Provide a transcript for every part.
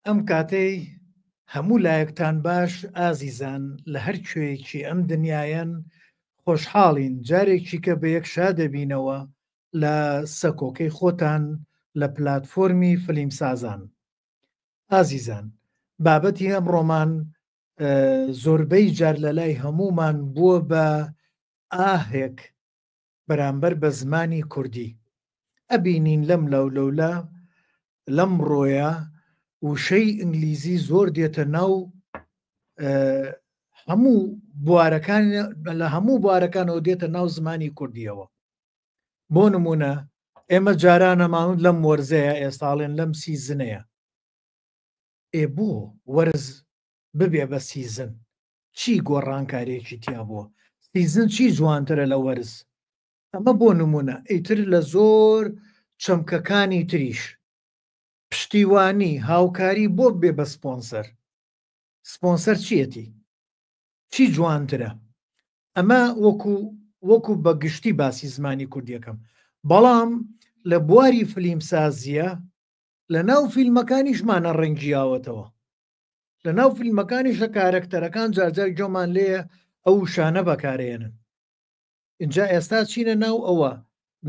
ئەم کاتەی هەموو لایەکتان باش ئازیزان لە هەر کوێیەکی ئەم دنیایەن خۆشحاڵین جارێکی کە بە یەکشا دەبینەوە لە سەکۆکەی خۆتان لە پلاتفۆرمی فیلمسازان. ئازیزان بابەتی ئەمڕۆمان زۆربەی جار لە لای هەمومان بووە بە ئاهێک بەرامبەر بە زمانی کوردی. ئەبینین لەم لەولەولە لەم ڕۆیە وشەی ئینگلیزی زۆر دێتە ناو هەموو بوارەکان لە هەموو بوارەکانەوە دێتە ناو زمانی کوردیەوە. بۆ نمونە ئێمە جارانەمان لەم وەرزەیە ئێستاڵێن لەم سیزنەیە بۆ وەرز ببێ بە سیزن چی گۆڕانکارێکی تیا بووە سیزن چی جوانترە لە وەرز. ئەمە بۆ نمونە ئیتر لە زۆر چەمکەکانی تریش پشتیوانی هاوکاری بۆ بێ بە سپۆنسەر. سپۆنسەر چیەتی چی جوانترە. ئەمە وەکو بە گشتی باسی زمانی کوردیەکەم. بەڵام لە بواری فیلمسازیە لە ناو فیلمەکانیشمانە ڕەنگیاوەتەوە. لە ناو فیلمەکانیشە کارەکتەرەکان جارجار گۆمان لێە ئەو شانە بەکارێنن. اینجا ئێستا چینە ناو ئەوە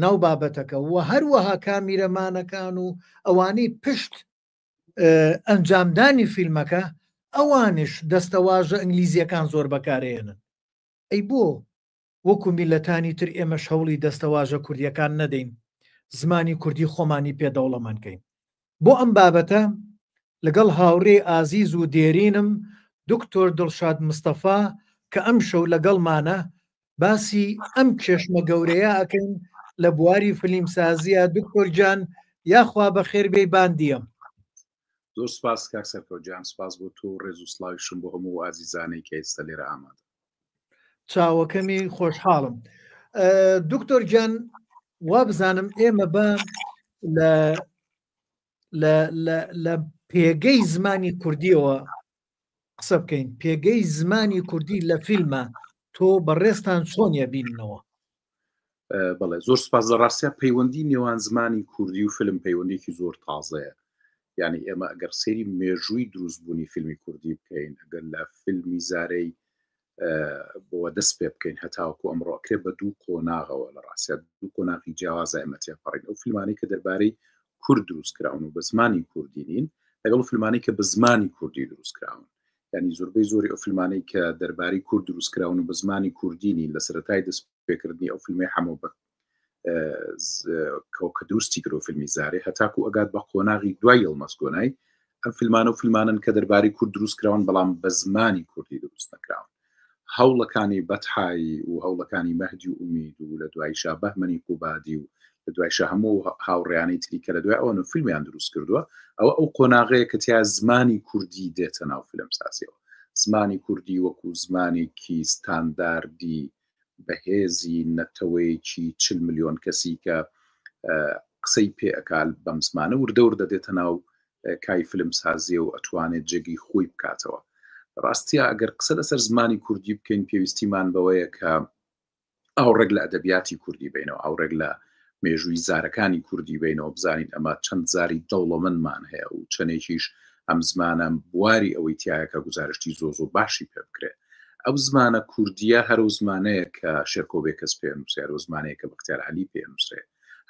ناو بابەتەکە و هەروەها کامیرەمانەکان و ئەوانەی پشت ئەنجامدانی فیلمەکە ئەوانش دەستەواژە ئینگلیزیەکان زۆر بەکارێنن. ئەی بۆ وەکو میلەتانی تر ئێمەش هەوڵی دەستەواژە کوردیەکان نەدەین زمانی کوردی خۆمانی پێدەوڵەمەندکەین. بۆ ئەم بابەتە لەگەڵ هاوڕێ ئازیز و دێرینم دکتۆر دڵشاد مستەفا کە ئەم شەو لەگەڵمانە باسی ئەم کێشمە گەورەیە ئەکەین لە بواری فیلمسازیە. دکتۆر گیان یاخوا بە خێربێی باندیم. زۆر سپاس کاک سەرکەوتجان، سپاس بۆ تۆ ڕێز و سڵاویشم بۆ هەموو ئازیزانەی کە ئێستا لێرە ئامادە. چاوەکەمی خۆشحاڵم. دکتۆر گیان وا بزانم ئێمە بە لە پێگەی زمانی کوردیەوە قسە بکەین. پێگەی زمانی کوردی لە فیلمە تۆ بەڕێستان چۆنیە بیننەوە؟ بەڵێ زۆر سپاس. لە ڕاستیە پەیوەندی نێوان زمانی کوردی و فیلم پەیوەندێکی زۆر تازەیە. یعنی ئێمە ئەگەر سێری مێژووی دروستبوونی فیلمی کوردی بکەین، ئەگەر لە فیلمی زارەی بۆ دەست پێ بکەین هەتاوەکو ئەمڕۆکرێ بە دوو قۆناغەوە لە ڕاستە دوو قۆناغی جیاوازە ئێمە تێپەڕین. ئەو فیلمانی کە دەربارەی کورد دروستکراون و بە زمانی کوردی نین لەگەڵ فیلمانی کە بە زمانی کوردی دروستکراون. یعنی زۆربەی زۆری ئەو فیلمانەی کە دەربارەی کورد دروستکراون و بە زمانی کوردی نین لە سەرەتای دەست پێکردنی ئەو فیلمی هەموو بە کە دروستی کرۆ فیلمی زارێ هەتاکو ئەگات بە قۆناغی دوای ئەڵمەسگۆنای ئەم فیلمانە و فیلمانن کە دەربارەی کورد دروستکراون بەڵام بە زمانی کوردی دروست نەکراون. هەوڵەکانی بەتحایی و هەوڵەکانی مەهدی و ئومید و لە دوایشا بەهمەنی قوبادی و لە دوایشە هەموو هاوڕێیانی تری کە لە دوای ئەوە فیلمیان دروست کردووە ئەو قۆناغەیە کە تیا زمانی کوردی دێتە ناو فیلمسازیەوە. زمانی کوردی وەکو زمانێکی ستانداردی بەهێزی نەتەوەیەکی 40 ملیۆن کەسی کە قسەی پێ ئەکال بەم زمانە وردەور دەدێتە ناو کای فیلمسازیە و ئەتوانێت جێگی خۆی بکاتەوە. ڕاستیە ئەگەر قسە لەسەر زمانی کوردی بکەین پێویستیمان بەوەیە کە ئاوڕێک لە ئەدەبیاتی کوردی بینەوە، ئاوڕێک لە مێژووی زارەکانی کوردی بینەوە بزانین ئەمە چەند زاری دەوڵەمەندمان هەیە و چەندێکیش ئەم زمانە بواری ئەوەی تایە کە گوزارشتی زۆ باشی پێ بکرێت. ئەو زمانە کوردیە هەرو زمانەیە کە شێرکۆبێ کەس پێ نووسێ، هەرو زمانەیە کە بەختیار عەلی پێ نووسێ،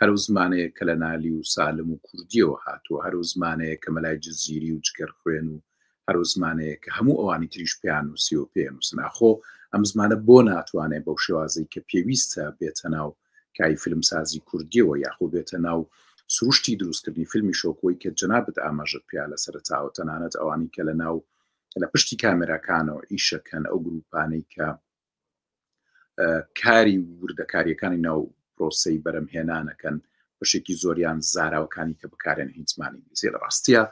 هەرو زمانەیە کە لە نالی و سالم و کوردیەوە هاتووە، هەرو زمانەیە کە مەلای جززیری و جگەر خوێن و هەرو زمانەیە کە هەموو ئەوانی تریش پێیان نووسی و پێ نووسن. ئەخۆ ئەم زمانە بۆ ناتوانێت بەو شێوازەی کە پێویستە بێتە ناو کای فیلمسازی کوردیەوە یاخۆ بێتە ناو سروشتی دروستکردنی فیلمی شۆکۆی کە جەنابەت ئاماژەت پیا لە سەرەتاوە تەنانەت ئەوانی کە لە پشتی کامێراکانەوە ئیشەکەن ئەو گروپانەی کە کاری وردەکاریەکانی ناو پرۆسەی بەرەمهێنانەکەن بەشێکی زۆریان زاراوەکانی کە بکارێن هیچ زمانی ئینگلیزی. لە ڕاستیە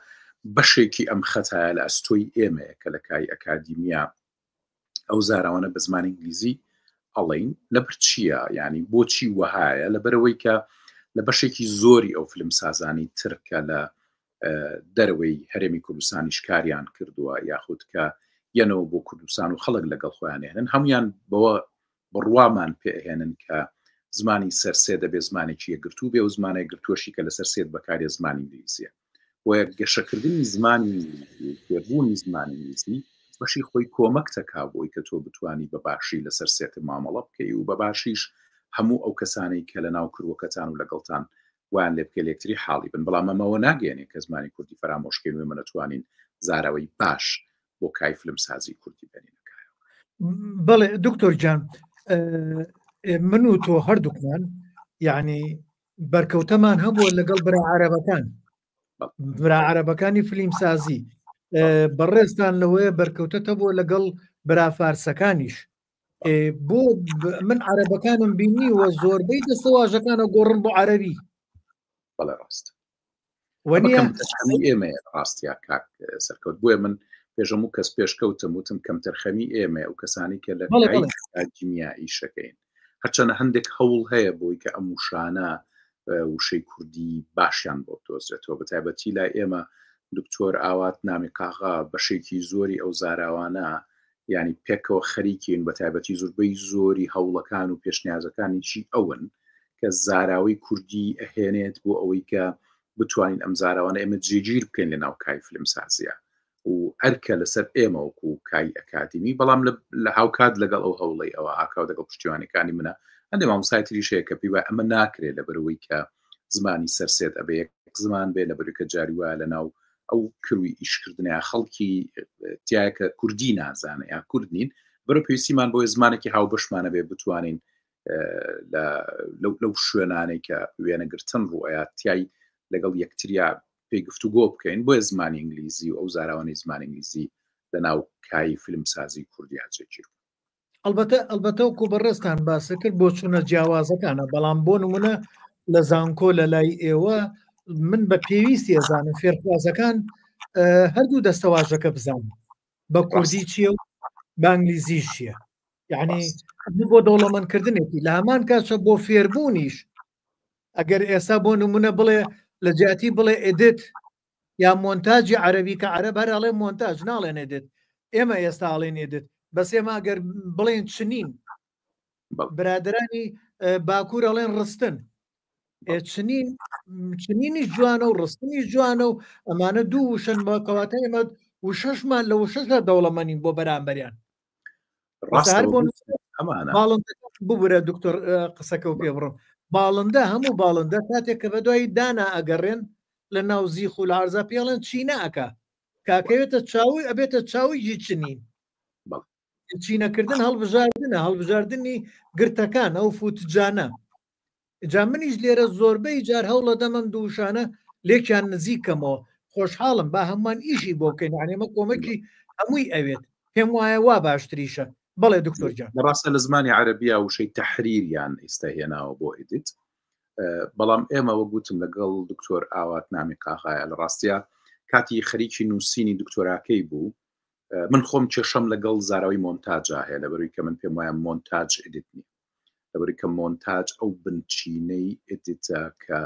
بەشێکی ئەم خەتایە لە ئەستۆی ئێمەیە کە لە کای ئەکادیمیا ئەو زاراوانە بە زمانی ئینگلیزی ئەڵین لەبەر چییە؟ یعنی بۆچی وەهایە؟ لەبەرەوەی کە لە بەشێکی زۆری ئەو فیلمسازانی ترکە لە دەرەوەی هەرێمی کوردستانی شکاریان کردووە یاخود کە یەنەوە بۆ کوردستان و خەڵک لەگەڵ خۆیان هێنن هەمویان بەوە بڕوامان پێهێنن کە زمانی سەرسێ دەبێت زمانێکی یەکگرتوو بێ و زمانە یەکگرتووەشی کە لەسەر سێت بەکارێ زمانی ئینگلیزیە. بۆیە گەشەکردنی زمانی فێربوونی زمانی انگلیزی بەشی خۆی کۆمەکتەکا بۆی کە تۆ بتانی بەباشی لەسەر سێتە مامەڵە بکەی و بەباشیش هەموو ئەو کەسانەی کە لە ناو کروەکەتان و لەگەڵتان وان لێ بکە لێکتری حاڵی بن بەڵام ئەمەوە ناگەێنێ کە زمانی کوردی فەرامۆشکەین و منەتوانین زاراوەی باش بۆ کای فلمسازی کوردی بێنینەکە. بەڵێ دکتۆر جان من و تۆ هەردووکمان یعنی بەرکەوتەمان هەبووە لەگەڵ برا عەرەبەکان برا عەرەبەکانی فلیمسازی بەڕێزتان لەوەیە بەرکەوتە بووە لەگەڵ برا فارسەکانیش بۆ من عەرەبەکانم بینی وە زۆربەی دەستەواژەکانە گۆڕن بۆ عەرەبی. بەڵێ ڕاست ئێمە ڕاستیا کاک سەرکەوت بۆیە من پێشەموو کەس پێشکەوتم وتم کەم تەرخەمی ئێمە و کەسانی کە لە جیمیایی شەکەین هەرچەنە هەندێک هەوڵ هەیە بۆی کە ئەم وشانە وشەی کوردی باشیان بۆ دۆزرێتەوە بەتایبەتی لای ئێمە دکتۆر ئاوات نامی قاغا بەشێکی زۆری ئەو زاراوانە ینی پێکەوە خەریکین بەتایبەتی زۆربەی زۆری هەوڵەکان و پێشنیازەکانیشی ئەوەن کە زاراوی کوردی ئەهێنێت بۆ ئەوەی کە بتوانین ئەم زاراوانە ئێمە جێگیر بکەین لە ناو کای فلمسازیە و ئەرکە لەسەر ئێمە وەکو کای ئەکادمی بەڵام لە هاوکات لەگەڵ ئەو هەوڵی ئەوە ئاکاو دەگەڵ پشتیوانەکانی منە هەندێ مامۆستایتریش هەیە کە پێی وایە ئەمە ناکرێت لە بەرەوەی کە زمانی سەرسێت ئەبێ یەک زمان بێ لە بەروی کە جاری وایە لە ناو ئەو کروی ئیشکردنیان خەڵکی تایە کە کوردی نازانە یا کورد نین بەرە پێویستیمان بۆی زمانێکی هاوبەشمانە بێ بتوانین لەو شوێنانەی کە وێنەگرتن ڕوئە تای لەگەڵ یەکتریا پێی گفتوگۆ بکەین بۆیە زمانی ئینگلیزی و ئەو زاراوانەی زمانی ئینگلیزی لە ناو کای فیلمسازی کوردی جێگیر. ئەلبەتە وەکو بەڕێستان باسە کرد بۆ چوونە جیاوازەکانە بەڵام بۆ نمونە لە زانکۆ لە لای ئێوە من بە پێویستی ئەزانم فێرخوازەکان هەردوو دەستەواژەکە بزانم بە کوردی چییە و بە ئەنگلیزی چییە یعنی بۆ دەوڵەمەندکردنێکی لە هەمان کاتە بۆ فێربوونیش ئەگەر ئێستا بۆ نمونە بڵێ لە جیاتی بڵێ ئێدت یا مۆنتاجی عەرەبی کە عەرەب هەر ئەڵێ مۆنتاژ ناڵێن ئێدت ئێمە ئێستا ئاڵێن ئێدت بەس ئێمە ئەگەر بڵێن چنین برادرانی باکوور ئەڵێن ڕستن چنینیش جوانە و ڕستنیش جوانە و ئەمانە دوو وشن بەکەواتە ئێمە وشەشمان لە وشەشە دەوڵەمەنین بۆ بەرامبەریان ببورە دکتۆر قسەکە و پێ بڕم باڵندە هەموو باڵندە کاتێک کە بە دوای دانا ئەگەڕێن لە ناو زیخ و لە عەرزە پێڵێن چینەکە کاکەوێتە چاوی ئەبێتە چاویجی چنین چینەکردن هەڵبژاردننی گرتەکان ئەو فوتجانە جا منیش لێرە زۆربەی جار هەوڵە دەمەم دووشانە لێکیان نزیکەمەوە خۆشحاڵم با هەمومان ئیشی بۆ بکەین عنێمە کۆمەکی هەمووی ئەوێت پێم وایە وا باشتریشە. بەڵێ دکتۆر جان ڕاستە لە زمانی عەرەبیە وشەی تەحریریان ئێستا هێناوە بۆ ئیدیت بەڵام ئێمە وەگوتم لەگەڵ دکتۆر ئاوات نامی قاغایە لە ڕاستیە کاتی خەریکی نووسینی دکتۆراکەی بوو من خۆم کێشەم لەگەڵ زاراوی مۆنتاجا هەیە لەبەروی کە من پێم وایە مۆنتاج ئیدیت نیە لەبەروی کە مۆنتاج ئەو بنچینەی ئیدیتە کە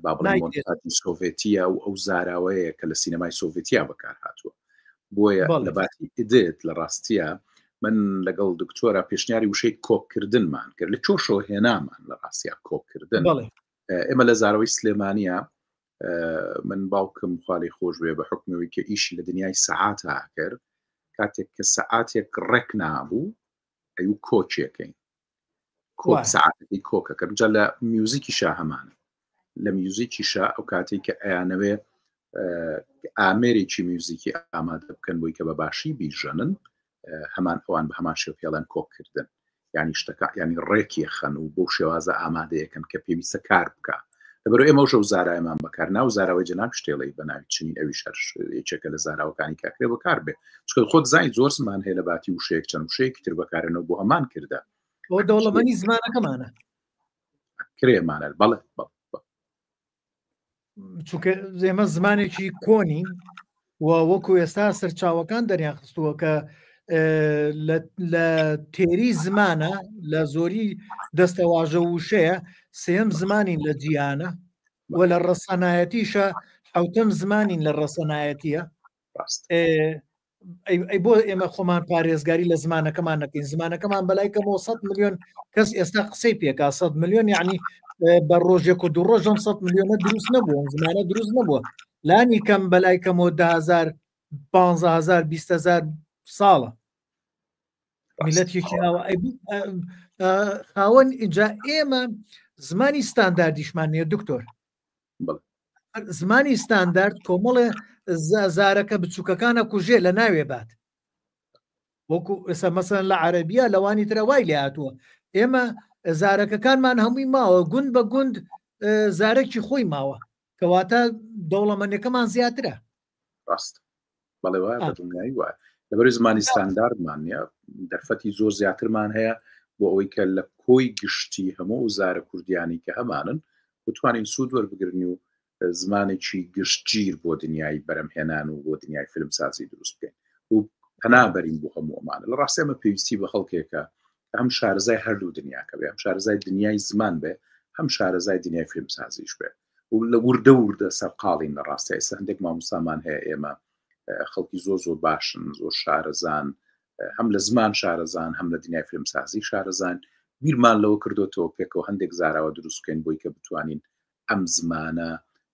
با بڵێن مۆنتاجی سۆڤێتیە و ئەو زاراوەیە کە لە سینەمای سۆڤێتیا بەکار هاتووە بۆیە لە باتی ئیدیت لە ڕاستیە من لەگەڵ دکتۆرە پێشنیاری وشەی کۆکردنمان کرد لە چۆشەوە هێنامان لە ڕاستیا کۆکردن ئێمە لە زاراوەی سلێمانیە من باوکم خاڵی خۆش بێ بە حکمەوەی کە ئیشی لە دنیای سەعاتە کرد کاتێک کە سەعاتێک ڕێک نابوو ئەو کۆچێکەکەین کۆک سەعاتێکی کۆکەکەم جا لە میوزیکیشا هەمانە لە میوزیکیشا ئەو کاتێک کە ئەیانەوێ ئامێرێکی میوزیکی ئامادە بکەن بۆی کە بە باشی بیژەنن هەمان ئەوان بە هەمان شێو پێڵەن کۆکردن ینی شتەکە ینی ڕێکی خەن و بۆ شێوازە ئامادەیەکەن کە پێویستە کار بکە لەبەرو ئێمە شە و زارایمان بەکار ناو زاراوەی جەناب شتێڵی بەناوی چنین ئەوی شەر یەکێکە لە زاراوەکانی کاکرێ بەکار بێ چکە خۆت زای زۆر زمان هەیە لە باتی وشەیەک چەند وشەیەکی تر بەکارێنەوە بۆ هەمان کردە بۆ دەوڵەمەنی زمانەکەمانە کرێمانە بەڵێ چونکە ئێمە زمانێکی کۆنین و وەکو ئێستا سەرچاوەکان دەریان خستووە کە لە تێری زمانە لە زۆری دەستەواژە وشەیە سێم زمانین لە جیانە و لە ڕەسەنایەتیشە حوتەم زمانین لە ڕەسەنایەتیە ئەی بۆ ئێمە خۆمان پارێزگاری لە زمانەکەمان نەکەین زمانەکەمان بەلایکەمەوە 100 ملیۆن کەس ئێستا قسەی پێکا 100 ملیۆن یعنی بە ڕۆژێک و دوو ڕۆژەم 100 ملیۆنە دروست نەبووە زمانە دروست نەبووە لانی کەم بەلای کەمەوە 10,000 15,000 20,000 ساڵە میلەتێکی خاوەن اینجا ئێمە زمانی ستانداردیشمان نیە دکتۆر زمانی ستاندارد کۆمەڵێ زارەکە بچووکەکانە کوژێ لە ناوێ بات وەکو ئێستا مەسەن لە عەرەبیە لەوانی ترە وای لێ هاتووە ئێمە زارەکەکانمان هەمووی ماوە گوند بە گوند زارێکی خۆی ماوە کەواتە دەوڵەمەندەکەمان زیاترە ڕاست بەڵێ وایە بە دڵنیایی وایە لەبەر زمانی ستانداردمان نیە دەرفەتی زۆر زیاترمان هەیە بۆ ئەوەی کە لە کۆی گشتی هەموو زارە کوردیانی کە هەمانن بتوانین سوود وەربگرنی و زمانێکی گشتگیر بۆ دنیای بەرەمهێنان و بۆ دنیای فیلمسازی دروست بکەین و پەنابەرین بۆ هەموو ئەمانە لە ڕاستی ئەمە پێویستی بە خەڵکێکە هەم شارەزای هەردوو دنیاکە بێ هەم شارەزای دنیای زمان بێ هەم شارەزای دنیای فیلمسازیش بێ و لە وردە وردە سەرقاڵین لە ڕاستی ئێستا هەندێک مامۆستامان هەیە ئێمە خەڵکی زۆر باشن زۆر شارەزان هەم لە زمان شارەزان هەم لە دنیای فیلمسازی شارەزان بیرمان لەوە کردوتەوە پێکەوە هەندێک زاراوە دروست بکەین بۆی کە بتوانین ئەم زمانە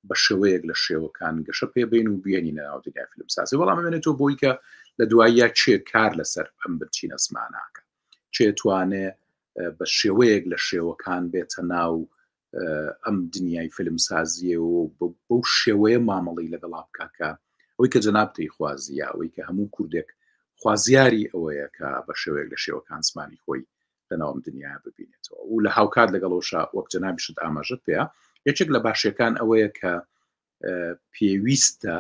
بە شێوەیەک لە شێوەکان گەشە پێبین و بێنینە ناو دنیای فیلمسازی وەڵام ئەمێنێتەوە بۆی کە لە دواییە چێ کار لەسەر ئەم بچینە زماناکە چێتوانێ بە شێوەیەک لە شێوەکان بێتە ناو ئەم دنیای فیلمسازیە و بەو شێوەیە مامەڵی لەگەڵا بکاکە ئەوەی کە جەنابتەی خوازیە ئەوەی کە هەموو کوردێک خوازیاری ئەوەیە کە بە شێوەیەک لە شێوەکان زمانی خۆی لەناوم دنیا ببینێتەوە و لە هاوکات لەگەڵەوەشا وەک جەنابیشت ئاماژەت پێە یەکێک لە باشیەکان ئەوەیە کە پێویستە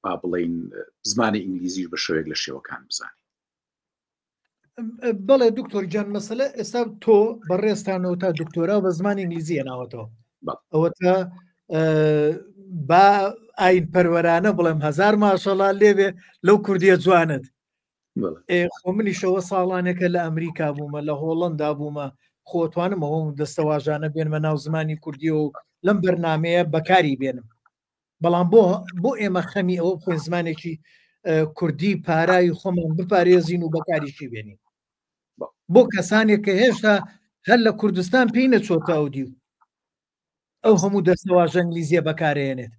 با بڵین زمانی ئینگلیزیش بە شێوەیەک لە شێوەکان بزانین بەڵێ دکتۆر گیان مەسەلە ئێستا تۆ بەڕێستانەوە تا دکتۆرا بە زمانی ئینگلیزیە ناوەتەوە ئەوەتە با ئاین پەروەرانە بڵێم 1000 ماشەڵا لێوێ لەو کوردیە جوانت خۆ منیشەوە ساڵانێکە لە ئەمریکا بوومە لە هۆڵندا بوومە خۆتوانمەوە دەستەواژانە بێنمە ناو زمانی کوردی و لەم بەرنمەیە بەکاری بێنم بەڵام بۆ ئێمە خەمی ئەوە بخۆین زمانێکی کوردی پارای خۆمان بپارێزین و بەکاریشی بێنین بۆ کەسانێک کە هێشتا هەر لە کوردستان پێی نەچۆتە ئەودی ئەو هەموو دەستەواژە ئینگلیزیە بەکارێنێت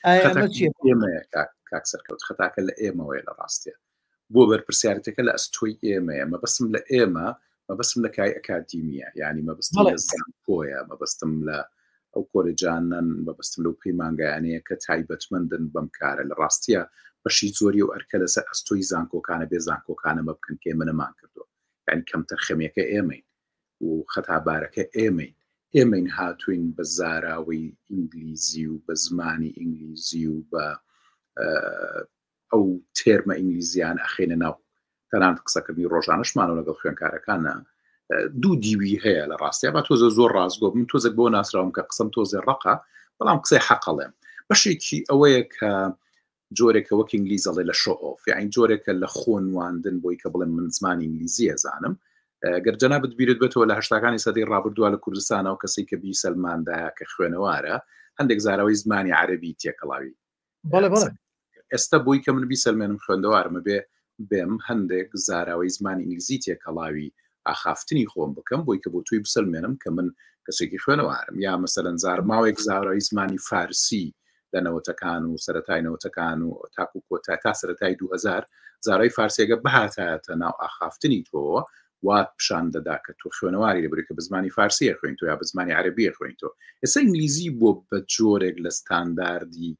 ئەمە چیە کاکسەرکەوت خەتاکە لە ئێمەوەی لە ڕاستیە بۆ بەرپرسیارەتەکە لە ئەستۆی ئێمەیە مەبەستم لە ئێمە مەبەستم لە کای ئەکادیمیە یعنی مەبەستم لە زانکۆیە مەبەستم لە ئەو کۆلێجانن مەبەستم لەو پەیمانگایانەیە کە تایبەتمەندن بەم کارە لە ڕاستیە بەشی زۆری و ئەرکە لەسەر ئەستۆی زانکۆکانە بێ زانکۆکانەمە بکەن کە ئێمەمان کردو یعنی کەمتر خەمێکە ئێمەین و خەتابارەکە ئێمەین هاتوین بە زاراوەی ئینگلیزی و بە زمانی ئینگلیزی و بە ئەو تێرمە ئینگلیزیان ئەخێنە ناو تەنان قسەکردنی ڕۆژانەشمانەوە لەگەڵ خوێنکارەکانە دوو دیوی هەیە لە ڕاستیە با تۆزە زۆر ڕاستگۆ من تۆزێک بۆ ناسراوم کە قسەم تۆزێ ڕقە بەڵام قسەی حەقەڵێم بەشێکی ئەوەیە کە جۆرێکە وەک ئینگلیزەڵێ لە شۆئۆف یعنی جۆرێکە لە خۆنواندن بۆی کە بڵێم من زمانی ئینگلیزیە زانم گەر جەنابەت بیرت بێتەوە لە هەشتاکانی سەدەی ڕابردووە لە کوردستانەوە کەسێک کە بی سەلماندایە کە خوێنەوارە هەندێک زاراوەی زمانی عەرەبی تێکەڵاوی ئێستا بۆی کە من بیسەلمێنم خوێندەوارمە بێم هەندێک زاراوەی زمانی ئینگلیزی تێکەڵاوی ئاخافتنی خۆم بکەم بۆی کە بۆ توی بسەلمێنم کە من کەسێکی خوێنەوارم یا مەسەلەن ماوەیەک زاراوەی زمانی فارسی لە نەوەتەکان و سەرەتای نەوەتەکان و تاکو کۆتا تا سەرەتای 2000 زارای فارسیەکە بەهاتایەتە ناو ئاخافتنی تۆ وات پیشان دەدا کە تۆ خوێنەواری لەبەر کە بە زمانی فارسیە خوێن تۆ یا بە زمانی عەرەبیە خوێن تۆ ئێستا ئینگلیزی بۆ بە جۆرێک لە ستانداردی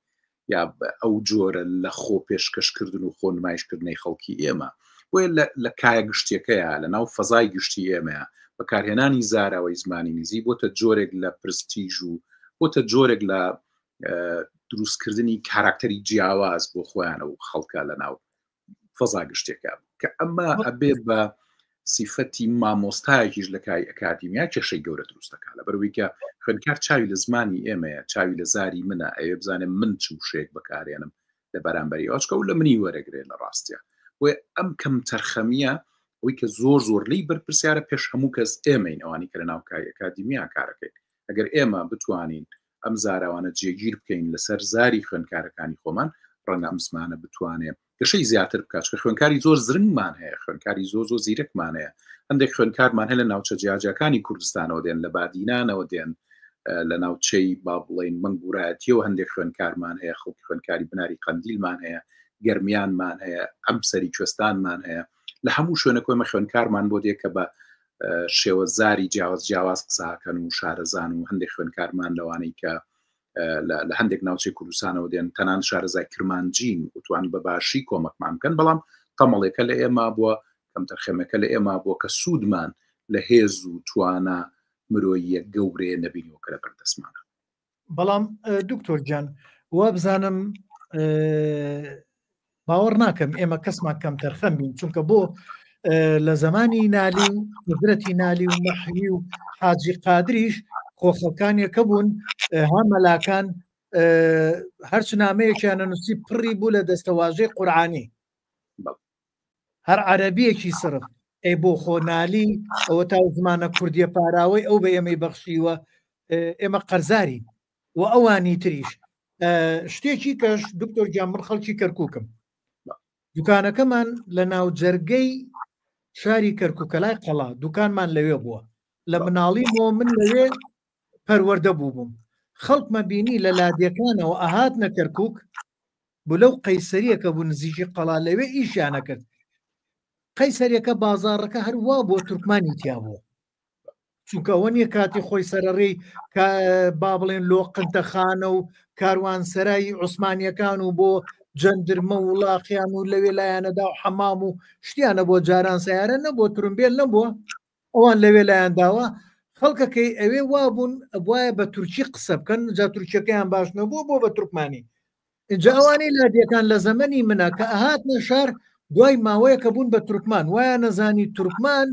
یا ئەو جۆرە لە خۆ پێشکەشکردن و خۆ نمایشکردنەی خەڵکی ئێمە بۆیە لە کایە گشتیەکەیە لە ناو فەزای گشتی ئێمەیە بەکارهێنانی زاراوەی زمانی ئینگلیزی بۆتە جۆرێک لە پرستیژ و بۆتە جۆرێک لە دروستکردنی کاراکتەری جیاواز بۆ خۆیانە و خەڵکە لە ناو فەزا گشتێکە کە ئەمە ئەبێ بە سیفەتی مامۆستایەکیش لە کای ئەکادیمیا کێشەی گەورە دروستەکە لە بەروی کە خوێنکار چاوی لە زمانی ئێمەیە چاوی لە زاری منە ئەوێ بزانێ من چ شێک بەکارێنم لە بەرامبەری ئەوچکە و لە منی وەرەگرێت لە ڕاستیە وێ ئەم کەم تەرخەمیە ئەوەی کە زۆر لی بەرپرسیارە پێش هەموو کەس ئێمەین ئەوانی کە لە ناو کای ئەکادیمیا کارەکەین ئەگەر ئێمە بتوانین ئەم زاراوانە جێگیر بکەین لەسەر زاری خوێنکارەکانی خۆمان ڕەنگە ئەم زمانە بتوانێت گەشەی زیاتر بکات کە خوێنکاری زۆر زرنگمان هەیە خوێنکاری زۆر زیرەکمان هەیە هەندێک خوێنکارمان هەیە لە ناوچە جیاجەکانی کوردستانەوە دێن لە بادینانەوە دێن لە ناوچەی با بڵێن مەنگورایەتیەوە هەندێک خوێنکارمان هەیە، خەڵکی خوێنکاری بناری قەندیلمان هەیە، گەرمیانمان هەیە، ئەم سەری کوێستانمان هەیە، لە هەموو شوێنە کۆمە خوێنکارمان بۆ دێکە بە شێوەزاری جیاواز قساکەن و شارەزان و هەندێک خوێنکارمان لەوانەی کە لە هەندێک ناوچەی کوردستانەوە دێن تەنان شارەزای کرمانجین وتوان بە باشی کۆمەکمان بکەن، بەڵام تەمەڵێکە لە ئێمە بووە کەم تەرخەمەکە لە ئێمە بووە کە سوودمان لە هێز و توانە مرۆییە گەورەیە نەبینیەوە کە لە بەردەستمانە. بەڵام دکتۆر گیان وا بزانم باوەڕ ناکەم ئێمە کەسمان کەم تەرخەم بین، چونکە بۆ لە زمانی نالی و قدرەتی نالی و مەحری و حاجی قادریش خۆخەڵکانیەکە بوون هەمەلاکان هەرچ نامەیەکیانە نووسی پڕی بوو لە دەستەواژەی قورعانی هەر عەرەبیەکی سرف ئەی بۆ خۆنالی ئەوە تا زمانە کوردیە پاراوەی ئەو بە ئێمەی بەخشیوە ئێمە قەرزاری و ئەوانی تریش شتێکی کەش دکتۆر گیان من خەڵکی کەرکووکم دوکانەکەمان لە ناو جەرگەی شاری کەرکووکەلای قەڵا دوکانمان لەوێ بووە لە مناڵیمەوە من لەوێ پەروەردە بوو بووم خەڵکمە بینی لە لادیەکانەوە ئاهات نەکەرکووک بۆ لەو قەیسەریەکە بوو نزیکی قەڵا لەوێ ئیشیانە کرد قەیسەریەکە بازاڕەکە هەروە بۆ تورکمانی تیا بووە چونکە ئەوە نیە کاتی خۆی سەرڕێی با بڵێن لۆقنتەخانە و کاروانسەرای عوسمانیەکان و بۆ جەندرمە و وڵاقیان و لەوێ لایەنەدا و حەمام و شتیانە بۆ جاران سیارە نەبووە تورمبێل نەبووە ئەوان لەوێ لایەنداوە خەڵکەکەی ئەوێ وابوون وایە بە تورکی قسە بکەن جا تورکیەکەیان باش نەبووە بۆ بە تورکمانی اینجا ئەوانەی لادیەکان لە زەمەنی منە کە ئەهاتنە شار دوای ماوەیە کە بوون بە تورکمان وایە نەزانی تورکمان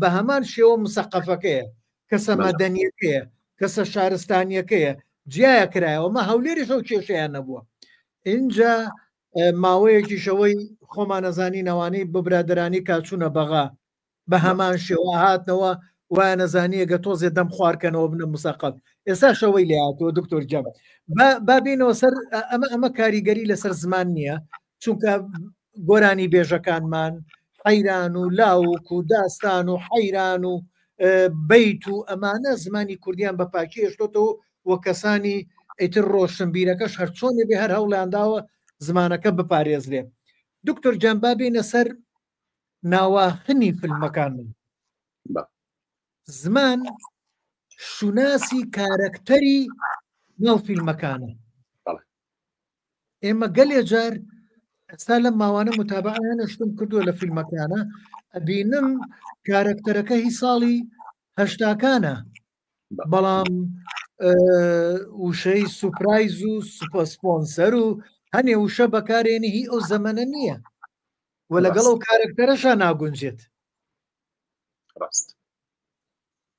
بە هەمان شێوە مسەقەفەکەیە کەسە مەدەنیەکەیە کەسە شارستانیەکەیە جیایە کرایەوە مە هەولێری شەو کێشەیان نەبووە اینجا ماوەیەکی شەوەی خۆمان نەزانی نەوانەی ببرادرانی کاچوونە بەغا بە هەمان شێوە هاتنەوە وایە نەزانیە گە تۆزێ دەم خوارکەنەوە بنە مسەقەف ئێستا شەوەی لێ هاتووە دکتۆر جەم بابینەوە سەر ئەمە کاریگەری لەسەر زمان نییە چونکە گۆرانی بێژەکانمان حەیران و لاوک و داستان و حەیران و بەیت و ئەمانە زمانی کوردیان بە پاکی هێشتۆتەوە وە کەسانی ئیتر ڕۆشنبیرەکەش هەرچۆنێ بێ هەر هەوڵانداوە زمانەکە بپارێزرێ دکتۆر گیان بابینە سەر ناواخنی فیلمەکان من زمان شوناسی کارەکتەری ناو فیلمەکانە ئێمە گەلێ جار ئێستا لە ماوانە متابعیان شتم کردووە لە فیلمەکانە ئەبینم کارەکتەرەکە هی ساڵی هەشتاکانە بەڵام وشەی سوپرایز و سوپەسپۆنسەر و هەنێ وشە بەکارێنی هی ئەو زەمەنە نییە و لەگەڵ ئەو کارەکتەرەشا ناگونجێت ڕاست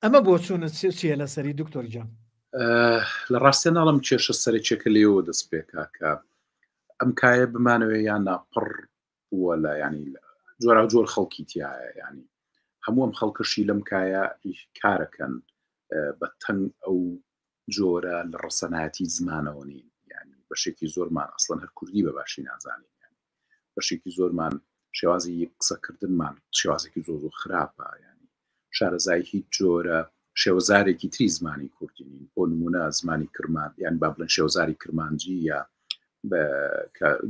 ئەمە بۆ چوونە چیە لەسەری دکتۆر گیان لە ڕاستە ناڵم کێشە سەرچێکە لێەوە دەست پێکا کە ئەم کایە بمانەوێ یان ناپڕ وە لە ینی جۆرا جۆر خەڵکی تایە ینی هەموو ئەم خەڵکەشی لەم کایە کارەکەن بە تەنگ ئەو جۆرە لە ڕەسەنایەتی زمانەوە نین ینی بەشێکی زۆرمان ئەسڵەن هەر کوردی بە باشی نازانین بەشێکی زۆرمان شێوازی قسەکردنمان شێوازێکی زۆر و خراپە ینی شارەزای هیچ جۆرە شێوەزارێکی تری زمانی کوردینین بۆ نمونە زمانی کرمان یان با بڵێن شێوەزاری کرمانجی یا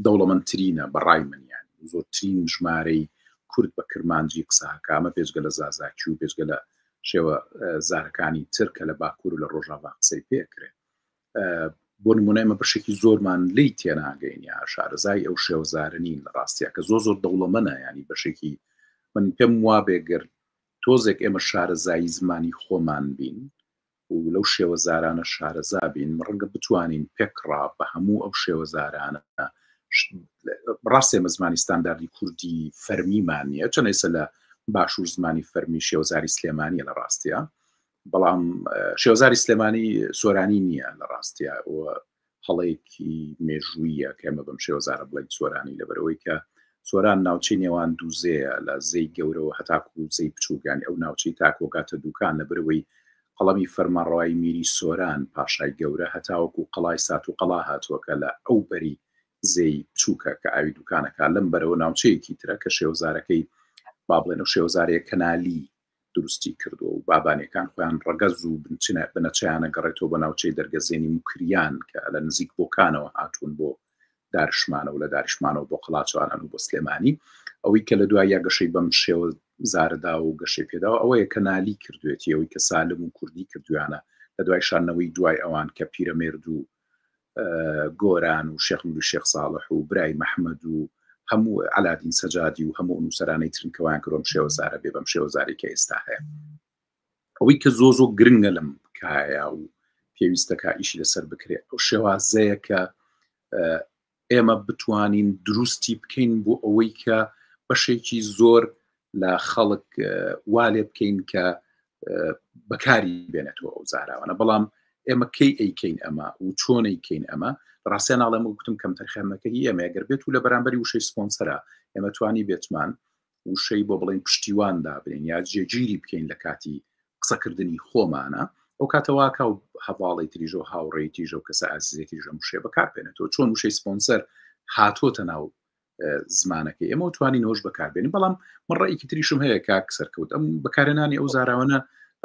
دەوڵەمەندترینە بەڕای من یانی زۆرترین ژمارەی کورد بە کرمانجی قساکە ئەمە پێشگە لە زازاکی و پێشگە لە شێوە زارەکانی ترکە لە باکوور و لە ڕۆژاوا قسەی پێکرێت بۆ نمونەمە بەشێکی زۆرمان لی تێناگەین یا شارەزای ئەو شێوەزارنین لە ڕاستیە کە زۆر دەوڵەمەنە ینی بەشێکی من پێم وابێگر تۆزێک ئێمە شارەزایی زمانی خۆمان بین و لەو شێوەزارانە شارەزا بین ڕەنگە بتوانین پێکڕا بە هەموو ئەو شێوەزارانە ڕاستێمە زمانی ستانداردی کوردی فەرمیمان نیە چەند ئێستا لە باشوور زمانی فەرمی شێوەزاری سلێمانیە لە ڕاستیە بەڵام شێوەزاری سلێمانی سۆرانی نییە لە ڕاستیە و هەڵەیەکی مێژوویە کە ئێمە بەم شێوەزارە بڵێن سۆرانی لەبەرەوەی کە سۆران ناوچەی نێوان دووزەیە لە زەی گەورەوە هەتاکو و زەی بچووکانی ئەو ناوچەی تاکۆکاتە دوکان لەبەرەوەی قەڵەمی فەرمانڕەوایی میری سۆران پاشای گەورە هەتاوەکو قەڵای سات و قەڵا هاتووەکە لە ئەو بەری زەی بچووکە کە ئاوی دوکانەکە لەم بەرەوە ناوچەیەکی ترە کە شێوەزارەکەی با بڵێن و شێوەزارەیە کەنالی دروستی کردو و بابانەکان خۆیان ڕەگەز و بنەچیانە گەڕێتەوە بە ناوچەی دەرگەزێنی مکریان کە لە نزیک بۆکانەوە هاتوون بۆ داریشمانە و لە داریشمانەوە بۆ قەڵاچوانان و بۆ سلێمانی ئەوەی کە لە دوای یا گەشەی بەم شێوە زاردا و گەشەی پێداوە ئەوەیە کە نالی کردوێتی ئەوەی کە سالم و کوردی کردویانە لە دوای شانەوەی دوای ئەوان کە پیرەمێرد و گۆران و شێخ نور و شێخ ساڵح و برای مەحمەد و هەموو علادین سەجادی و هەموو نووسەرانەی ترنکەوان کردم شێوەزارە بێ بەم شێوەزاری کە ئێستا هەیە ئەوەی کە زۆ گرنگە لەم کایە و پێویستەکە ئیشی لەسەر بکرێت ئەو شێوازەیە کە ئێمە بتوانین دروستی بکەین بۆ ئەوەی کە بەشێکی زۆر لە خەڵک والێ بکەین کە بەکاری بێنێتەوە ئەو زاراوانە بەڵام ئێمە کەی ئەیکەین ئەمە و چۆنەی کەین ئەمە ڕاستیان ناڵێم گوتم کەم تەرخەمەکەی ئێمە ئەگەر بێت و لە بەرامبەری وشەی سپۆنسەرە ئێمە توانی بێتمان وشەی بۆ بڵێن پشتیواندا بێن یا جێگیری بکەین لە کاتی قسەکردنی خۆمانە ئەو کاتەواکە و هەواڵی تریژە و هاوڕێی تیژە و کەسە ئازیزێتی ژە وشێ بەکاربێنێتەوە چۆن وشەی سپۆنسەر هاتۆتە ناو زمانەکەی ئێمە توانین هۆش بەکاربێنین بەڵام من ڕێیکی تریشم هەیە کاک سەرکەوت ئەم بەکارهێنانی ئەو زاراوانە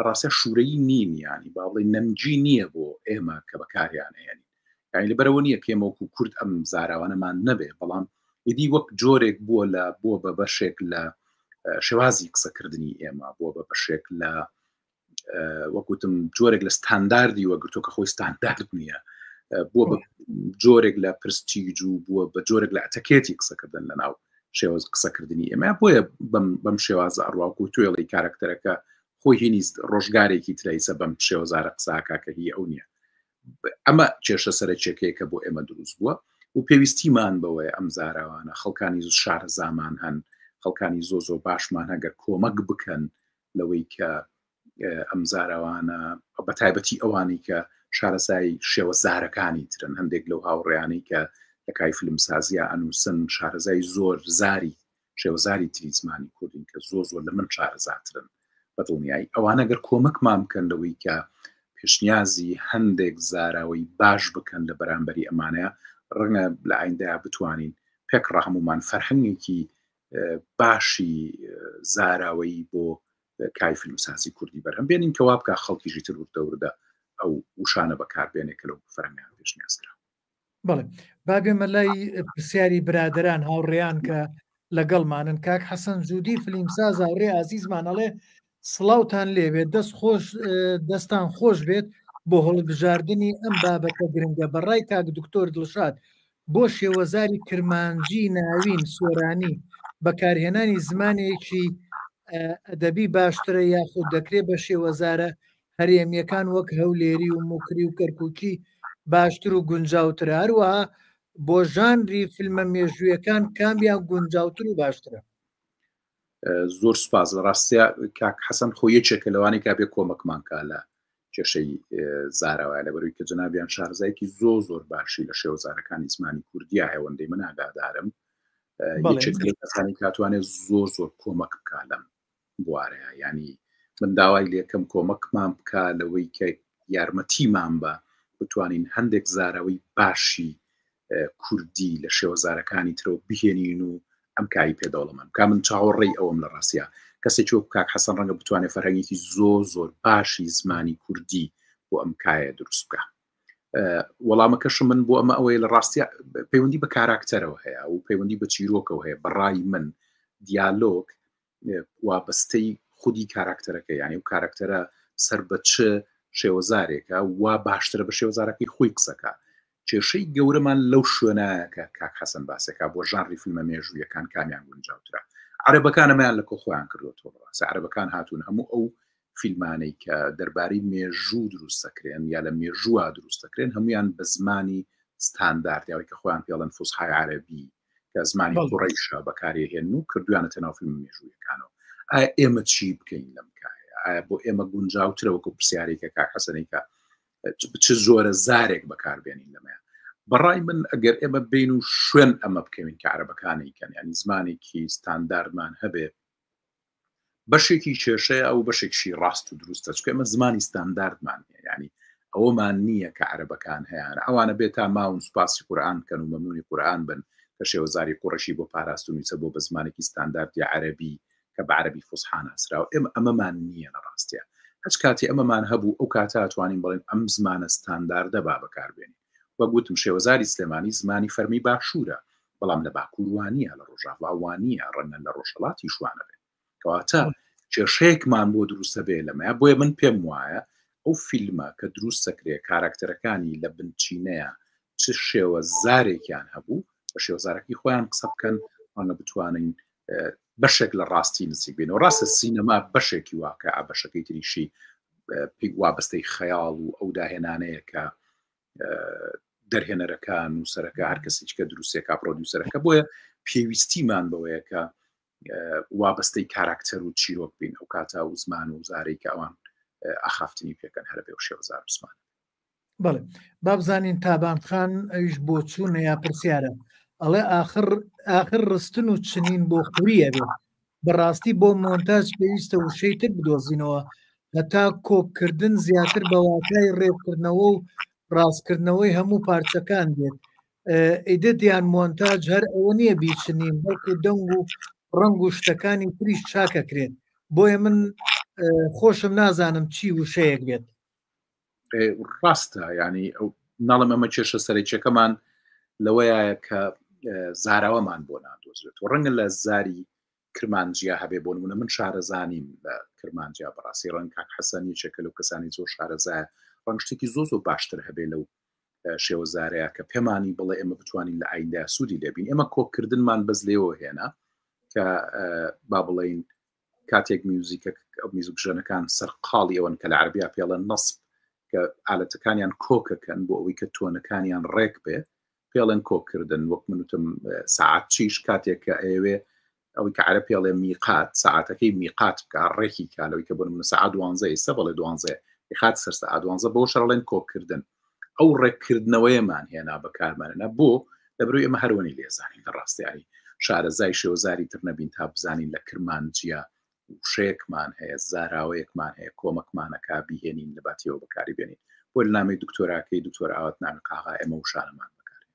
ڕاستە شوورەیی نین ینی با بڵێ نەمجی نییە بۆ ئێمە کە بەکاریان هێنین یعنی لەبەرەوە نییە کێمەوەکو کورد ئەم زاراوانەمان نەبێ بەڵام ئیدی وەک جۆرێک بووە بە بەشێک لە شێوازی قسەکردنی ئێمە بووە بە بەشێک لە وەکوتم جۆرێک لە ستانداردی وەگرتۆ کە خۆی ستاندارد نییە بووە بە جۆرێک لە پرستیج و بووە بە جۆرێک لە ئەتەکێتی قسەکردن لە ناو شێوەز قسەکردنی ئێمە بۆیە بەم شێوازە ئەڕواکو توێڵی کارکتەرەکە خۆی هینی ڕۆژگارێکی ترایسە بەم شێوەزارە قساکە کە هی ئەو نییە ئەمە کێشە سەرچێکەیە بۆ ئێمە دروست بووە و پێویستیمان بەوەی ئەم زاراوانە خەڵکانی شار زامان هەن خەڵکانی زۆ باشمان هەگەر کۆمەک بکەن لەوەی کە ئەم زاراوانە بە تایبەتی ئەوانی کە شارەزای شێوەزارەکانی ترن هەندێک لەو هاوڕێیانەی کە لە کای فیلمسازیە ئەنووسن شارەزای زۆر زاری شێوەزاری تری زمانی کوردین کە زۆر لە من شارەزاترن بەدڵنیایی ئەوانە گەر کۆمەکمان بکەن لەوەی کە پێشنیازی هەندێک زاراوەی باش بکەن لە بەرامبەری ئەمانەیە ڕەنگە لە ئایندەیە بتوانین پێک ڕەهمومان فەرهەنگێکی باشی زاراوەی بۆ کای فیلمسازی کوردی بەرهەم بێنین کەوا بکە خەڵکیژی تر وردەوردا ئەو وشانە بەکاربێنێک کە لەو فەرهەنگیان پێشنیازکرا. بەڵێ با بێمە لای پرسیاری برادران هاوڕێیان کە لەگەڵمانن کاک حەسەن جوودی فیلمساز هاوڕێ ئازیزمانەڵێ سڵاوتان لێبێت دەستان خۆش بێت بۆ هەڵبژاردننی ئەم بابەتە گرنگە بەڕای کاک دکتۆر دڵشاد بۆ شێوەزاری کرمانجی ناوین سۆرانی بەکارهێنانی زمانێکی ئەدەبی باشترە یاخود دەکرێت بە شێوەزارە هەرێمیەکان وەک هەولێری و موکری و کەرکووکی باشتر و گونجاوترە هەروەها بۆ ژانری فیلمە مێژوویەکان کامیان گونجاوتر و باشترە. زۆر سوپاس لە ڕاستە کاک حەسەن خۆ یەکێکە لەوانی کا بێ کۆمەکمان کا لە کێشەی زاراوایە لەبەروی کە جەنابیان شارزایەکی زۆر باشی لە شێوەزارەکانی زمانی کوردیا هەیەوەندەی من ئاگادارم کەسانی کاتوانێت زۆر کۆمەک بکە لەم بوارەیە ینی من داوای لێکەم کۆمەکمان بکە لەوەی کە یارمەتیمان بە بتوانین هەندێک زاراوەی باشی کوردی لە شێوەزارەکانی ترەوە بهێنین و ئەم کایی پێداوڵەمان کا من چاوەڕێی ئەوم لە ڕاستە کەسێکی وەک کاک حەسەن ڕەنگە بتوانێت فەرهەنگێکی زۆر باشی زمانی کوردی بۆ ئەم کایە دروست بکە. وەڵامەکەش من بۆ ئەمە ئەوەیە لە ڕاستە پەیوەندی بە کاراکتەرەوە هەیە و پەیوەندی بە چیرۆکەوە هەیە بەڕای من دیالۆگ وابەستەی خودی کاراکتەرەکە یعنی و کاراکتەرە سەر بە چ شێوەزارێکە وا باشترە بە شێوەزارەکەی خۆی قسەکە کێشەی گەورەمان لەو شوێنایەکە کاک حەسەن باسەکە بۆ ژانری فیلمە مێژوویەکان کامیان گونجاوترە عەرەبەکانەمەیان لە کۆخۆیان کردوەوە ڕاستە عەرەبەکان هاتوون هەموو ئەو فیلمانەی کە دەربارەی مێژوو دروستەکرێن یا لە مێژووە دروستەکرێن هەمویان بە زمانی ستانداردیاوی کە خۆیان پێڵەن فوسحای عەرەبی کە زمانی قوڕەیشە بەکارهێن و کردویانەتە ناو فیلم مێژوویەکانەوە. ئایا ئێمە چی بکەین لەم کایە؟ ئایا بۆ ئێمە گونجاوترە وەکو پرسیارێکە کاک حەسەنێکە چ زۆرە زارێک بەکاربێنین لەمەیە؟ بەڕای من ئەگەر ئێمە بین و شوێن ئەمە بکەوین کە عەرەبەکانێکن ینی زمانێکی ستانداردمان هەبێ بەشێکی کێشەیە ئەو بەشێکشی ڕاست و دروستە چکە ئێمە زمانی ستانداردمان هەیە ینی ئەوەمان نییە کە عەرەبەکان هەیەن ئەوانە بێت تا ماون سوپاسی قورئان کەن و مەمنونی قورئان بن کە شێوەزاری قوڕەشی بۆ پاراستنیچە بۆ بە زمانێکی ستانداردی عەرەبی کە بە عەرەبی فوسحا ناسراوە ئێمە ئەمەمان نییە لە ڕاستیە هەچ کاتی ئەمەمان هەبوو ئەو کاتە ئەتوانین بڵێن ئەم زمانە ستانداردە با بەکاربێنین وە گوتم شێوەزاری سلێمانی زمانی فەرمی باشوورە بەڵام لە باکوور وانییە لە ڕۆژاوا وانییە ڕەنە لە ڕۆژهەڵاتی شوانە بێت کەواتە کێشەیەکمان بۆ دروستە بێ لەمەیە بۆیە من پێم وایە ئەو فیلمە کە دروست سەکرێ کاراکتەرەکانی لە بنچینەیە چ شێوە زارێکیان هەبوو بە شێوەزارەکەی خۆیان قسە بکەن وانە بتوانین بەشێک لە ڕاستی نزیک بێنەوە ڕاستە سینەما بەشێکی واکە بەشەکەی تریشی وابستەی خەیاڵ و ئەو داهێنانەیە کە دەرهێنەرەکان و سەرەکە هەر کەسێککە دروستێکا پرۆدیوسەرەکە بۆیە پێویستیمان بەوەیە کە وابستەی کاراکتەر و چیرۆک بین ئەو کاتا و زمان و زارەی کە ئەوان ئاخافتنی پێکەن هەر بێ و شێوەزار عوسمان بەڵێ بابزانین تابانخان ئەویش بۆ چوونە یا پرسیارە ئەڵێ ئاخر ڕستن و چنین بۆ خوریە بێت بەڕاستی بۆ مۆنتاژ پێویستە وشەی تر بدۆزینەوە هەتا کۆکردن زیاتر بە واتای ڕێکردنەوە و ڕاستکردنەوەی هەموو پارچەکان بێت ئیدەتیان مۆنتاژ هەر ئەوە نییە بیچنین بەڵکو دەنگ و ڕنگ و شتەکانی تریش چاکەکرێت بۆیە من خۆشم نازانم چی وشەیەک بێت ڕاستە ینی ناڵم ئەمە کێشە سەرچەکەمان لەوەیە کە زاراوەمان بۆ نادۆزرێت و ڕەنگە لە زاری کرمانجیا هەبێ بۆ نمونە من شارەزانیم لە کرمانجیا بەڕاستی ڕەنگ کاک حەسەنی چێکە لەو کەسانی زۆر شارەزایە ڕەنگ شتێکی زۆ باشتر هەبێ لەو شێوە زارەیە کە پێمانی بڵێ ئێمە بتوانین لە ئایندا سوودی لێبین ئێمە کۆکردنمان بەس لێەوە هێنا کە با بڵین کاتێک میوزیکژەنەکان سەرقاڵی ئەوەن کە لە عەربیا پێڵەن نەسب کە ئالەتەکانیان کۆکەکەن بۆ ئەوەی کە تۆنەکانیان ڕێک بێ پێڵێن کۆکردن وەک منوتم ساعت چیش کاتێک کە ئێوێ ئەوەی کە عەرە پێڵێ میقات ساعتەکەی میقات بکە ڕێکی کالەوەی کە بۆ نمونە ساعت 12 ئێستا بەڵێ 12 خات سەر ساعت 12 بۆ شەڕڵێن کۆکردن ئەو ڕێککردنەوەیەمان هێنا بەکارمانە بۆ لەبروی ئەمە هەرۆنی لێزانین لە ڕاستیانی شارەزای شێوەزاری تر نەبین تا بزانین لە کرمانجیا وشەیەکمان هەیە زاراوەیەکمان هەیە کۆمەکمانەکە بیهێنین لە باتیەوە بەکاری بێنین بۆ لە نامی دکتۆراکەی دکتۆر ئاوات نامی قاغا ئێمە وشانەمان بەکارێن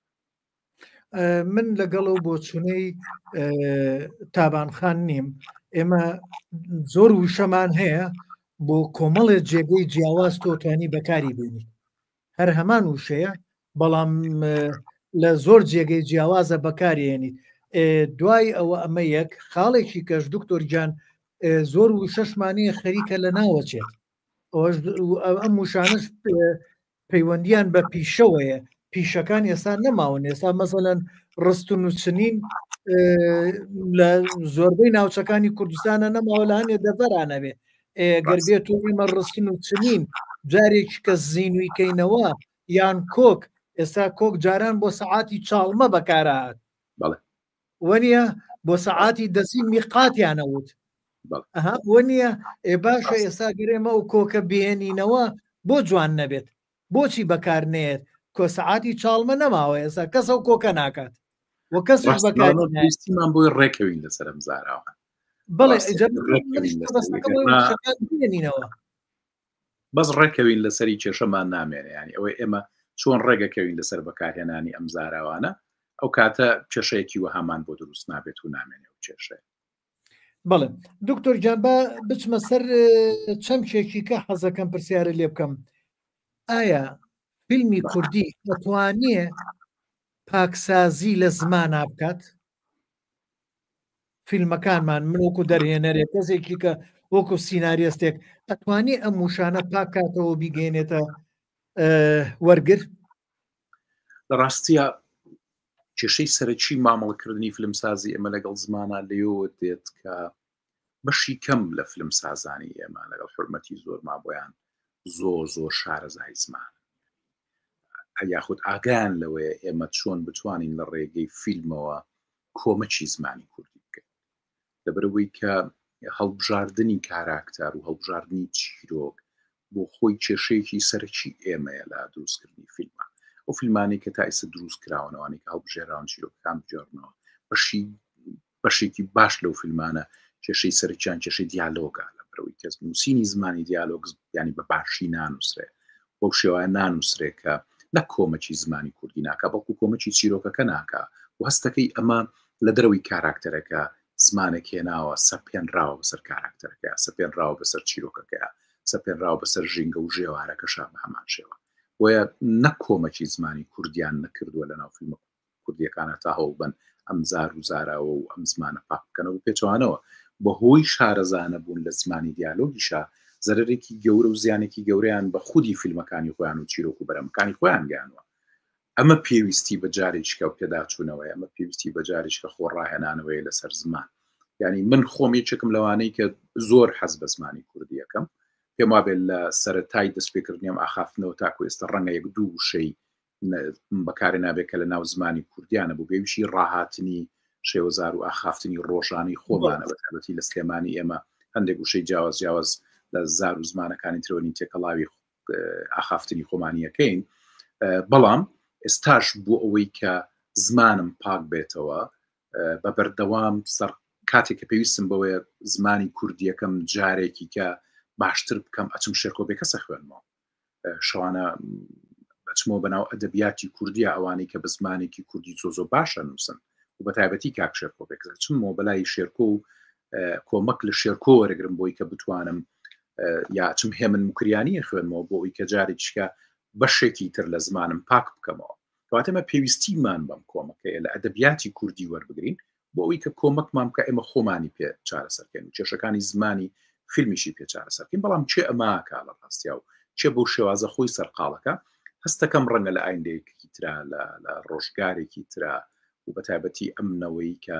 من لەگەڵ و بۆچوونەی تابانخان نیم ئێمە زۆر وشەمان هەیە بۆ کۆمەڵێک جێگەی جیاواز تۆتوانی بەکاری بێنیت هەر هەمان وشەیە بەڵام لە زۆر جێگەی جیاوازە بەکارێنیت دوای ئەوە ئەمە یەک خاڵێکی کەش دکتۆر گیان زۆر وشەشمانەیە خەریکە لە ناوەچێت ئەم وشانش پەیوەندیان بە پیشەوەیە پیشەکان ئێستا نەماون ئێستا مەسەلەن ڕستن و چنین لە زۆربەی ناوچەکانی کوردستانە نەماوە لە هەنێ دەڤەرانەبێ گەربێت و ئێمە ڕستن و چنین جارێکی کە زینویکەینەوە یان کۆک ئێستا کۆک جاران بۆ سەعاتی چاڵمە بەکارهات وەنیە بۆ سەعاتی دەسی میقاتیانەوت وەنیە باشە ئێستا گرێمە و کۆکە بێنینەوە بۆ جوان نەبێت بۆچی بەکارنێت کۆ سەعاتی چاڵمە نەماوە ئێستا کەسە و کۆکە ناکات وە کەس بەکارستیمان بۆی ڕێکەوین لەسەرم زاراوە بەڵێ بەس ڕێکەوین لەسەری کێشەمان نامێنێ ینی ئەوەی ئێمە چۆن ڕێگەکەوین لەسەر بەکارهێنانی ئەم زاراوانە ئەو کاتە کێشەیەکی وەهامان بۆ دروست نابێت و نامێنێ و کێشەیە بەڵێ دکتۆر گیان بە بچمە سەر چەمچێکی کە حەزەکەم پرسیارە لێ بکەم ئایا فیلمی کوردی دەتوانێ پاکسازی لە زمانە بکات فیلمەکانمان من وەکو دەرهێنەرێک کەسێکی کە وەکو سیناریستێک ئەتوانی ئەم وشانە پاکاتەوە بیگەێنێتە وەرگر لە ڕاستیە کێشەی سەرەکی مامەڵەکردنی فیلمسازی ئێمە لەگەڵ زمانە لێەوە دێت کە بەشی کەم لە فیلمسازانی ئێمە لەگەڵ حرمەتی زۆر مابۆیان زۆر شارەزای زمان یاخود ئاگیان لەوەیە ئێمە چۆن بتوانین لە ڕێگەی فیلمەوە کۆمەچی زمانی کوردی بکەین لەبەرەوەی کە هەڵبژاردننی کاراکتەر و هەڵبژاردننی چیرۆک بۆ خۆی کێشەیەکی سەرکی ئێمەیە لە دروستکردنی فیلمە ئەو فیلمانی کە تا ئێستا دروست کراونەوەی کە هەڵبژێراون چیرۆکەکان بجێڕنەوە بەشێکی باش لەو فیلمانە کێشەی سەرچیان کێشەی دیالۆگە لەبەرەوەی کەس نووسینی زمانی دیالۆگ ینی بە باشی نانووسرێ بۆ شێوایە نانووسرێ کە نە کۆمەکی زمانی کوردی ناکە بەڵکو کۆمەکی چیرۆکەکە ناکە و هەستەکەی ئەمە لە دەرەوەی کاراکتەرەکە زمانێک هێناوە سەپێنراوە بەسەر کاراکتەرەکە، سەپێنراوە بەسەر چیرۆکەکەیە، سەپێنراوە بەسەر ژینگە و ژێوارەکەشا بە هەمان شێوە. وە نەک کۆمەکی زمانی کوردیان نەکردووە لە ناو فیلمە کوردیەکانە تا هەوڵ بن ئەم زار و زاراوە و ئەم زمانە پاک بکەنەوە و پێچوانەوە بەهۆی شارەزانە بوون لە زمانی دیالۆگیشا زەرێکی گەورە و زیانێکی گەورەیان بە خودی فیلمەکانی خۆیان و چیرۆک و بەرەمەکانی خۆیان گیانوە. ئەمە پێویستی بە جارێککە و پێداچوونەوەی، ئەمە پێویستی بە جارێککە خۆڕاهێنانەوەی لەسەر زمان. ینی من خۆم یەکێکم لەوانەی کە زۆر حەز بە زمانی کوردیەکەم، پێم وابێت لە سەرەتای دەستپێکردنیەم ئاخافتنەوە تاکو ئێستا ڕەنگە یەک دوو شەی بەکارێ نابێت کە لە ناو زمانی کوردیانە بوو بێویشی ڕاهاتنی شێوەزار و ئاخافتنی ڕۆژانی خۆمانە بەتابەتی لە سلێمانی ئێمە هەندێک وشەی جیاواز لە زار و زمانەکانی ترۆنی تێکەڵاوی ئاخافتنی خۆمانیەکەین. بەڵام ئێستاش بۆ ئەوەی کە زمانم پاک بێتەوە بە بەردەوام سەر کاتێک کە پێویستم بەوەیە زمانی کوردیەکەم جارێکی کە باشتر بکەم ئەچم شێرکۆبێکە سەخوێنمەوە شەوانە بەچمەوە بەناو ئەدەبیاتی کوردیا ئەوانەی کە بە زمانێکی کوردی زۆ باشە نووسن و بە تایبەتی کاک شێرکۆبێک چمەوە بەلای شێرکۆ و کۆمەک لە شێرکۆ وەرەگرم بۆی کە بتوانم یا چم هێمن مکریانیە خوێنمەوە بۆ ئەوی کە جارێکیکە بەشێکی تر لە زمانم پاک بکەمەوە. کەواتەمە پێویستیمان بەم کۆمەکەیە لە ئەدەبیاتی کوردی وەربگرین بۆ ئەوی کە کۆمەکمان بکە ئێمە خۆمانی پێ چارەسەرکەین و کێشەکانی زمانی فیلمیشی پێ چارەسەرکەین. بەڵام چێ ئەماکە لە ڕاستیا و چێ بۆ شێوازە خۆی سەرقاڵەکە هەستەکەم ڕەنگە لە ئایندەیەکی ترا لە ڕۆژگارێکی ترا و بە تایبەتی ئەمنەوەی کە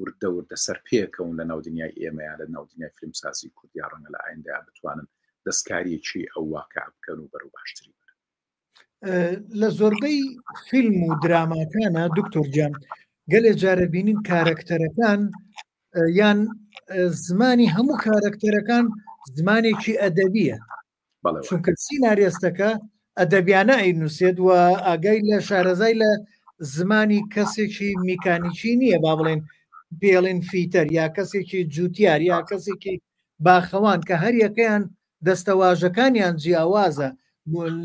وردە وردە سەر پێکەون لە ناودنیای ئێمەیان لە ناودنیای فیلمسازی کوردیا ڕەنگە لە ئایندەیە بتوانن دەستکاریەکی ئەو واقع بکەن و بەرەو باشتری لە زۆربەی فیلم و دراماکانە دکتۆر جان گەلێ جارە بینین کارەکتەرەکان یان زمانی هەموو کارەکتەرەکان زمانێکی ئەدەبیە چونکە سیناریێستەکە ئەدەبیانە ئەینووسێت و ئاگای لە شارەزای لە زمانی کەسێکی میکانیکی نییە با بڵێن پێڵێن فیتەر یا کەسێکی جوتیار یا کەسێکی باخەوان کە هەر یەکەیان دەستەواژەکانیان جیاوازە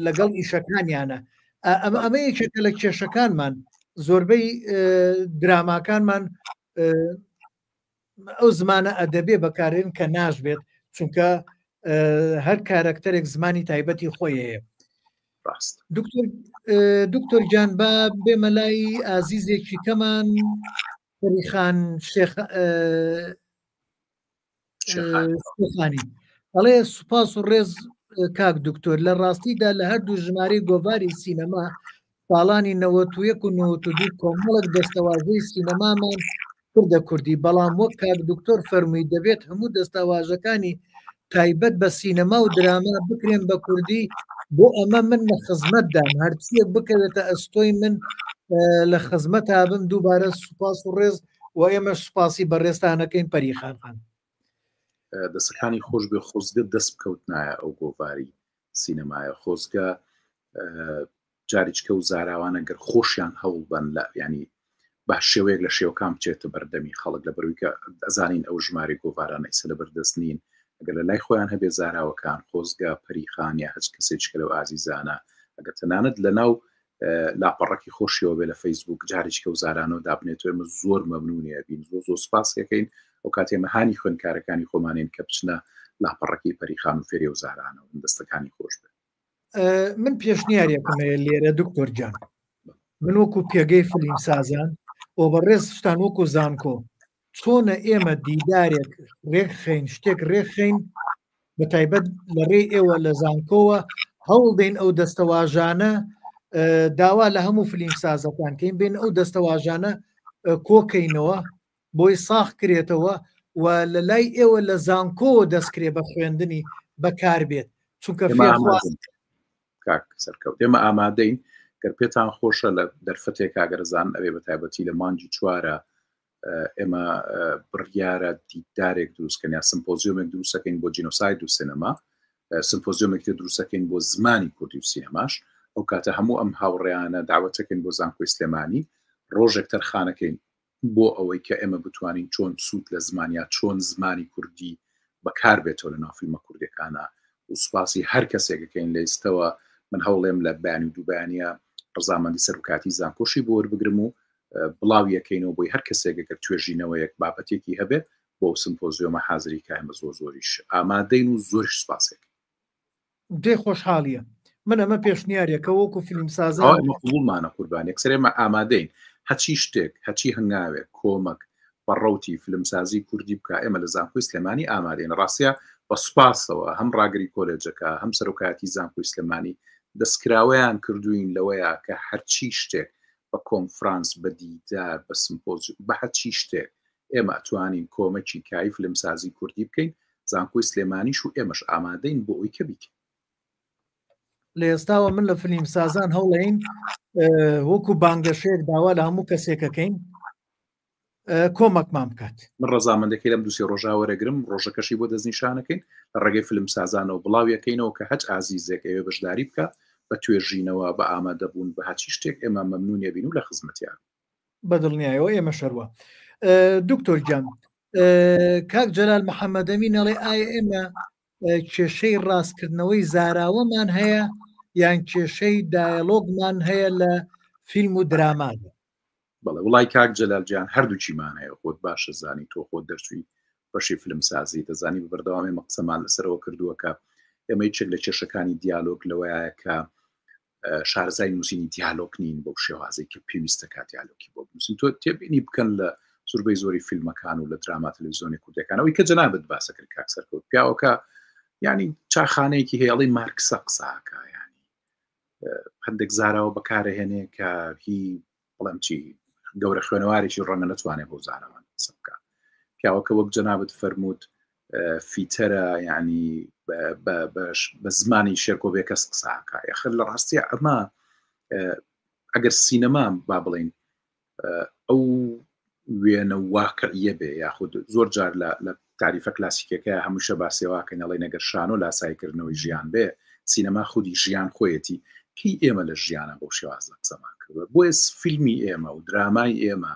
لەگەڵ ئیشەکانیانە. ئەمە یەکێکە لە کێشەکانمان زۆربەی دراماکانمان ئەو زمانە ئەدەبێ بەکارێن کە ناشبێت چونکە هەر کارەکتەرێک زمانی تایبەتی خۆی هەیە. دکتۆر جان با بێمە لای ئازیزێکی کەمان پەریخان شێخانی ئەڵێ سوپاس و ڕێز کاک دکتۆر لە ڕاستیدا لە هەردوو ژمارەی گۆڤاری سینەما ساڵانی 91 و 92 کۆمەڵک دەستەواژەی سینەمامان کوردە کوردی بەڵام وەک کاک دکتۆر فەرمووی دەبێت هەموو دەستەواژەکانی تایبەت بە سینەما و دراما بکرێن بە کوردی بۆ ئەمە من لە خزمەتدام هەرچیەک بکەوێتە ئەستۆی من لە خزمەت هابم دووبارە سوپاس و ڕێز و ئێمە سوپاسی بەڕێستانەکەین پەریخانخان. دەستەکانی خۆش بێ خۆزگە دەست بکەوتنایە ئەو گۆڤاری سینەمایە خۆزگە جاریچکە و زاراوانە گەر خۆشیان هەوڵ بن لە ینی باش شێوەیەک لە شێوەکان بچێتە بەردەمی خەڵک لە بەروی کە ئەزانین ئەو ژماری گۆڤارانە ئیسە لە بەردەست نین ئەگەر لە لای خۆیان هەبێ زاراوەکان خۆزگە پەریخان یا هەچ کەسێکە لەو ئازیزانە ئەگەر تەنانەت لە ناو لاپەڕەکی خۆشیەوە بێ لە فەیسبوک جاریچکە و زارانەوە دابنێتەوە ئێمە زۆر مەمنونیە بین زۆر سوپاسەکەین ئەو کاتێ مەهانی خوێندکارەکانی خۆمانین کە بچنە لاپەڕەکی پەریخان و فێری و زارانەوە دەستەکانی خۆش بێت. من پێشنیارێکم لێرە دکتۆر جان من وەکو پێگەی فیلم سازان بۆ بەڕێز شتان وەکو زانکۆ چۆنە ئێمە دیدارێک ڕێکخین شتێک ڕێکخین بە تایبەت لە ڕێ ئێوە لە زانکۆوە هەوڵدەین ئەو دەستەواژانە داوا لە هەموو فیلم سازەکان کەین بین ئەو دەستەواژانە کۆکەینەوە بۆی ساخ کرێتەوە و لە لای ئێوە لە زانکۆوە دەستکرێ بە خوێندنی بەکار بێت چونکە سەرکەوت ئێمە ئامادەین گەر پێتان خۆشە لە دەرفەتێک کاگەرزان ئەوێ بە تایبەتی لە مانگی چوارە ئێمە بڕیارە دیدارێک دروستکەن یا سمپۆزیۆمێک دروستەکەین بۆ جینۆساید و سینەما سمپۆزیۆمێک دروستەکەین بۆ زمانی کوردی و سینەماش ئەو کاتە هەموو ئەم هاوڕێیانە داوەتەکەین بۆ زانکۆی سلێمانی ڕۆژێک تەرخانەکەین بۆ ئەوەی کە ئێمە بتوانین چۆن سوود لە زمانیا چۆن زمانی کوردی بەکار بێتەوە لە ناو فیلمە کوردەکانە و سوپاسی هەر کەسێکەکەین لە ئێستەوە من هەوڵێم لە بەیانی و دووبیانە ڕزامەندی سەرکاتی زانکۆشی بۆ وەربگرم و بڵاو یەکەینەوە بۆی هەر کەسێکەکە توێژینەوەیەک بابەتێکی هەبێت بۆ سمپۆزیۆمە حازری کایمە زۆریش ئامادەین و زۆریش سپاسێک دێ خۆشحاڵیە من ئەمە پێشنیارێکە وەکو فیلمسازان قوڵمانە قوربانێک سرێمە ئامادەین هەچی شتێک هەچی هەنگاوێک کۆمەک بەڕەوتی فیلمسازی کوردی بکە ئێمە لە زانکۆی سلێمانی ئامادەین ڕاستە بە سوپاسەوە هەم ڕاگری کۆلێجەکە هەم سەرۆکاتی زانکۆی سلێمانی دەستکراوەیان کردوین لەوەیە کە هەرچی شتێک بە کۆنفرانس بە دیدار بە سمپۆزیۆم بە هەرچی شتێک ئێمە ئەتوانین کۆمەکی کای فیلمسازی کوردی بکەین زانکۆی سلێمانیش و ئێمەش ئامادەین بۆ ئەوی کە بیکەین لە ئێستاوە من لە فیلمسازان هەوڵین وەکو بانگەشەیەک داوا لە هەموو کەسێکەکەین کۆمەکمان بکات من ڕزامەندەکەی لەم دووسێ ڕۆژاوەرەگرم ڕۆژەکەشی بۆ دەستنیشانەکەین لە ڕێگەی فیلمسازانەوە بڵاویەکەینەوە کە هەچ ئازیزێک ئەوێ بەشداری بکە بە توێژینەوە بە ئامادەبوون بە هەچی شتێک ئێمە مەمنونێ بین و لە خزمەتیان بەدڵنیایەوە ئێمە شەروە دکتۆر جام کاک جەلال محەممەدەمی نەڵێ ئایا ئێمە کێشەی ڕاستکردنەوەی زاراوەمان هەیە یان کێشەی دایلۆگمان هەیە لە فیلم و درامادا بەڵێ وڵای کاک جەلالجیان هەردووچیمان هەیە خۆت باشە زانی تۆ خۆت دەرچووی بەشی فیلمسازی دەزانی بەردەوامی مەقسەمان لەسەرەوە کردووە کە ئێمە هیچێک لە کێشەکانی دیالۆگ لەوەیە کە شارزای نووسینی دیالۆگ نین بۆ شێوازی کە پێویستە کا دیالۆگی بۆ بنووسین تۆ تێبینی بکەن لە زۆربەی زۆری فیلمەکان و لە دراما تەلەڤیزیۆنی کوردەکانەوەی کە جەنابەت باسە کرد کاکسەرکەوت پیاوەکە ینی چاخانەیەکی هەیەڵی مارکسە قساکە ینی هەندێک زاراوە بەکارهێنێ کە هی بڵێم چی گەورە خوێنەوارێکی ڕەنگە نەتوانێت بۆ زانەوان قسە بکە پیاوەکە وەک جەنابەت فەرمووت فیتەرە ینی بە زمانی شێرکۆبێ کەس قساکە یاخر لە ڕاستیە ئەمە ئەگەر سینەما با بڵین ئەو وێنە واقعیە بێ یاخود زۆر جار لە تاریفە کلاسیکەکە هەمووشە باسێواکەن ئەڵێ نەگەر شان و لاسایکردنەوەی ژیان بێ سینەما خودی ژیان خۆیەتی کی ئێمە لە ژیانە بۆ شێوازە قسەمان کردوە بۆیە فیلمی ئێمە و درامای ئێمە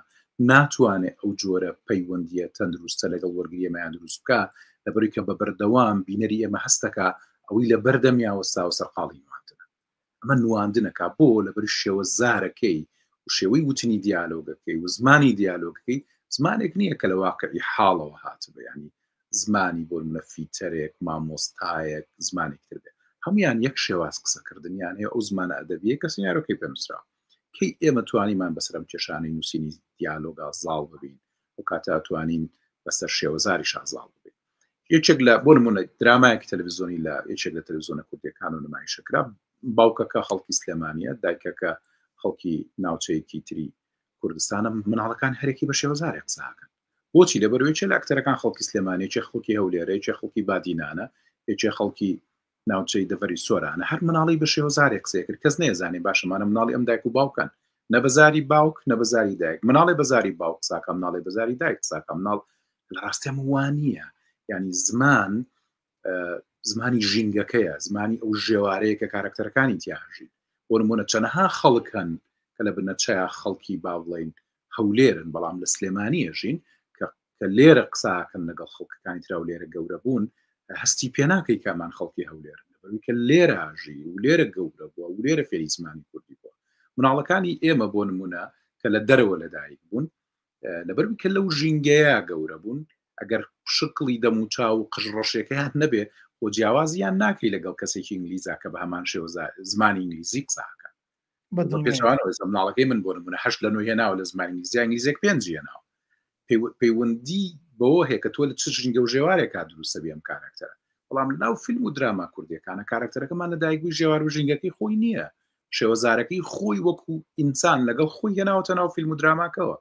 ناتوانێت ئەو جۆرە پەیوەندیە تەندروستە لەگەڵ وەرگری ئێمەیان دروست بکە لەبەری کە بە بەردەوام بینەری ئێمە هەستەکە ئەوەی لە بەردەمیاوەستا و سەرقاڵی نواندنە ئەمە نواندنەکە بۆ لەبەر شێوە زارەکەی و شێوەی وتنی دیالۆگەکەی و زمانی دیالۆگەکەی زمانێک نییە کە لە واقعی حاڵەوە هاتبە ینی زمانی بۆ منە فیتەرێک مامۆستایەک زمانێکتر بێ هەمویان یەک شێواز قسەکردنیان هەیە ئەو زمانە ئەدەبیە کە سنیارۆکەی پێنووسرا کەی ئێمە توانیمان بەسەرم کێشانەی نووسینی دیالۆگا زاڵ ببین و کاتە توانین بەسەر شێوەزاری شازاڵ ببین یەکێک لە بۆ نمونە درامایەکی تەلەڤیزیۆنی لە یەکێک لە تەلەڤیزیۆنە کوردیەکان و نمایشەکرا باوکەکە خەڵکی سلێمانیە دایکەکە خەڵکی ناوچەیەکی تری کوردستانە مناڵەکان هەرێکی بە شێوەزارێک قساکەن بۆچی لەبەرەوەی لە ئەکتەرەکان خەڵکی سلێمانی چێ خەڵکی هەولێرە چێ خەڵکی بادینانە چێ خەڵکی ناوچەی دەڤەری سۆرانە هەر مناڵی بە شێوەزارێک قسەیە کرد کەس نێزانێ باشەمانە مناڵی ئەم دایک و باوکەن نەبەزاری باوک نەبەزاری دایک مناڵی بەزاری باوک قساکە مناڵی بەزاری دایک قساکە مناڵ لە ڕاستیان وانە ینی زمان زمانی ژینگەکەیە زمانی ئەو ژێوارەیە کە کارکتەرەکانی تیاژی بۆ نمونە چەنەها خەڵکن کە لە بنەچەیە خەڵکی با بڵین هەولێرن بەڵام لە سلێمانیە ژین کە لێرە قساکەن لەگەڵ خەڵکەکانی ترا و لێرە گەورە بوون هەستی پێناکەی کامان خەڵکی هەولێرن کە لێرە ئاژی و لێرە گەورە بووە و لێرە فێری زمانی کوردی بووە مناڵەکانی ئێمە بۆ نمونە کە لە دەرەوە لەدایک بوون لەبەرمی کە لەو ژینگەیە گەورە بوون ئەگەر شکڵی دەموچا و قژڕەشێکەیان نەبێ بۆ جیاوازیان ناکەی لەگەڵ کەسێکی ئینگلیزا کە بە هەمان شێوە زمانی ئینگلیزی قساکە مناڵەکەی من بۆ نمونە هەشت لە نۆ هێناوە لە زمانی ئینگلیزی ئینگلیزێک پێنج هێناوە پەیوەندی بەوە هەیە کە تۆ لە چ ژینگە و ژێوارێکا دروستە بێم کارکتەرە بەڵام لەناو فیلم و دراما کوردیەکانە کارکتەرەکەمان لەدایکبووی ژێوار و ژینگەکەی خۆی نییە شێوەزارەکەی خۆی وەکو ئینسان لەگەڵ خۆی هێناوەتە ناو فیلم و دراماکەوە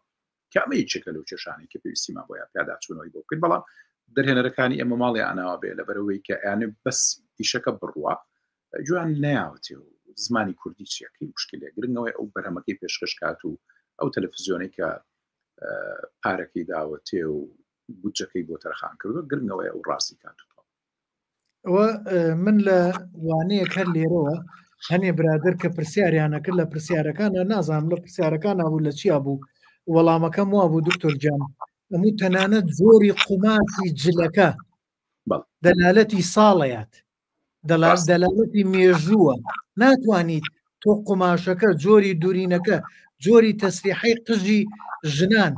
کامەی چێکە لەو کێشانەی کە پێویستیمان بۆیە پیاداچوونەوەی بۆ کرد بەڵام دەرهێنەرەکانی ئێمە ماڵی ئاناوە بێ لەبەرەوەی کە ئەیانێ بەس ئیشەکە بڕوە جوان نەیاوەتێ و زمانی کوردی چیەکەی مشکلێ گرنگەوەی ئەو بەرهەمەکەی پێشکەش کات و ئەو تەلەڤیزیۆنەی کە پارەکەی داوەتێ و بودجەکەی بۆ تەرخان کردووە گرنگەوەی ئەو ڕاستی کات من لە وانەیەک هەر لێرەوە هەنێ برادر کە پرسیاریانە کرد لە پرسیارەکانە نازانم لە پرسیارەکان بوو لە چیا بوو وەڵامەکەم وا بوو دکتۆر جان ئەموو تەنانەت زۆری قوماتی جلەکە دەلالەتی ساڵەیات دەلالەتی مێژووە ناتوانیت تۆ قوماشەکە جۆری دوورینەکە جۆری تەسریحەی قژی ژنان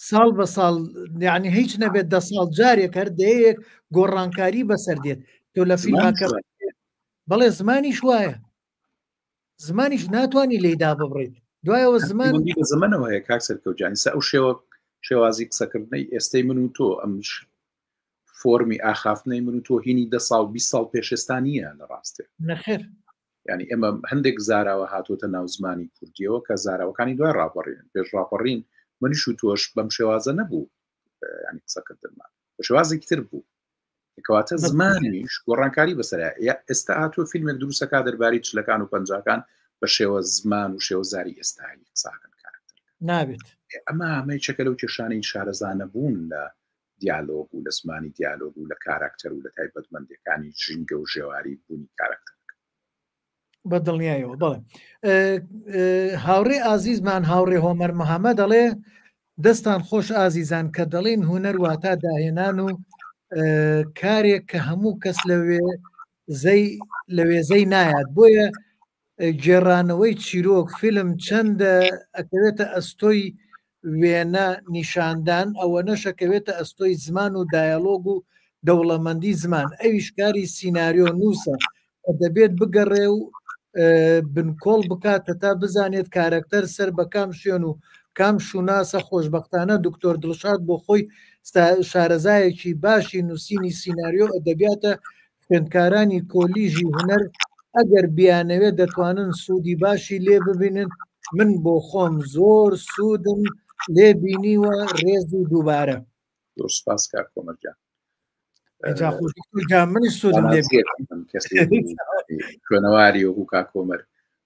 ساڵ بە ساڵ یعنی هیچ نەبێت 10 ساڵ جارێک هەر دەیەک گۆڕانکاری بەسەر دێت تۆ لە فیلمەکە بەڵێ زمانیش وایە زمانیش ناتوانانی لێدا ببڕیت دوایەوە زمان زمانەوە هەیە کاک سەرکەوتجانی ئەو شێوازی قسەکردنەی ئێستەی من و تۆ ئەمش فۆرمی ئاخافتنەی من و تۆ هینی 10 ساڵ 20 ساڵ پێشێستا نییە لە ڕاستێ نەخێر ینی ئێمە هەندێک زاراوە هاتوۆتە ناو زمانی کوردیەوە کە زاراوەکانی دوای ڕاپەڕین پێش ڕاپەڕین منیش و تۆش بەم شێوازە نەبوو ینی قسەکردنمان بە شێوازێکی تر بوو کەواتە زمانیش گۆڕانکاری بەسەرە ئێستا هاتووە فیلمێک دروستەکە دەرباری چلەکان و پەنجاکان بە شێوە زمان و شێوەزاری ئێستایی قساکەن کارکتەر نابێت ئەمە هەمەی چەکە لەو کێشانەی شارەزانە بوون لە دیالۆگ و لە زمانی دیالۆگ و لە کاراکتەر و لە تایبەتمەندەکانی ژینگە و ژێواری بوونی کاراکتەر بە دڵنیایەوە بڵێ هاوڕێ ئازیزمان هاوڕێ هۆمەر محەممەد دەڵێ دەستان خۆش ئازیزان کە دەڵێن هوەر واتە داهێنان و کارێک کە هەموو کەس لە وێزەی نایات بۆیە گێڕانەوەی چیرۆک فیلم چەندە ئەکەوێتە ئەستۆی وێنە نیشاندان ئەوە نەشەکەوێتە ئەستۆی زمان و دایالۆگ و دەوڵەمەندی زمان ئەویش کاری سیناریۆ نووسە دەبێت بگەڕێ و بنکۆڵ بکاتە تا بزانێت کارکتەر سەر بە کام شوێن و کام شوناسە خۆشببختانە دکتۆر دڵشاد بۆ خۆی شارەزایەکی باشی نووسینی سیناریۆ ئەدەبیاتە خوێندکارانی کۆلیژی هوەر ئەگەر بیانەوێت دەتوانن سوودی باشی لێ ببینن من بۆ خۆم زۆر سوودم لێ بینیوە ڕێزی دووبارە سپاس کار کۆمەرجان منیش سوودم لێ خوێنەواری و کا کۆمەر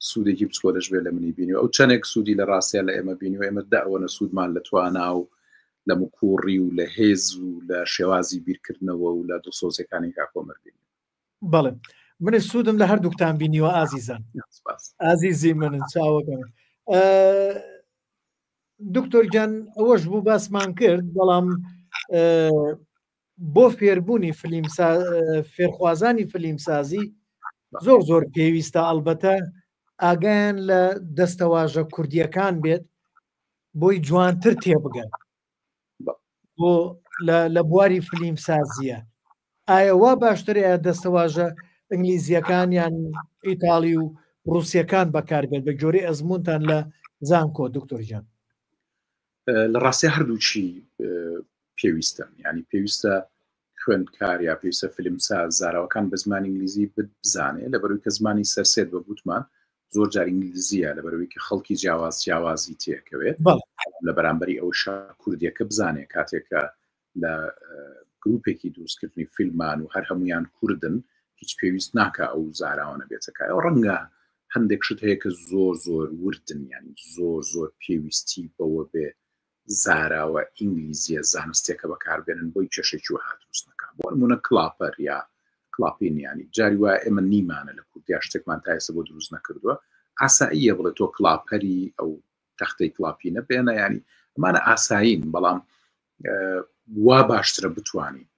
سوودێکی بچکۆلش بێ لە منی بینی ئەو چەندێک سوودی لە ڕاستیان لە ئێمە بینی و ئێمە داوەنە سوودمان لە توانا و لە مکوڕی و لە هێز و لە شێوازی بیرکردنەوە و لە دڵسۆزەکانی کا کۆمەر بینی بەڵێ منش سوودم لە هەردووکتان بینیوە ئازیزان ئازیزی منن چاوەکەم دکتۆر گیان ئەوەش بوو باسمان کرد بەڵام بۆ فێربوونی فێرخوازانی فیلمسازی زۆر پێویستە ئەلبەتە ئاگیان لە دەستەواژە کوردیەکان بێت بۆی جوانتر تێبگەن بۆ لە بواری فیلمسازیە ئایا وا باشترە دەستەواژە ئینگلیزیەکان یان ئیتاڵی و ڕوسیەکان بەکاربێت بە جۆری ئەزمونتان لە زانکۆ دکتۆر گیان لە ڕاستی هەردووچی پێویستە ینی پێویستە خوێندکار یا پێویستە فیلمساز زاراوەکان بە زمانی ئینگلیزی بزانێ لە بەروی کە زمانی سەرسێت بە گوتمان زۆر جار ئینگلیزیە لە بەروی کە خەڵکی جیاوازی تێکەوێت لە بەرامبەری ئەو کوردیەکە بزانێ کاتێکە لە گروپێکی دروستکردنی فیلمان و هەر هەمویان کوردن هیچ پێویست ناکە ئەو زاراوانە بێتەکە ئەو ڕەنگە هەندێک شت هەیە کە زۆر وردن ینی زۆر پێویستی بەوە بێ زاراوە ئینگلیزیە زانستێکە بەکاربێنن بۆی کێشێکی وها دروست نەکە بۆ نمونە کلاپەر یا کلاپین ینی جاری وایە ئێمە نیمانە لە کوردیا شتێکمان تا ئێستا بۆ دروست نەکردووە ئاساییە بڵێ تۆ کلاپەری ئەو تەختەی کلاپینە بێنە ینی ئەمانە ئاسایین بەڵام وا باشترە بتوانین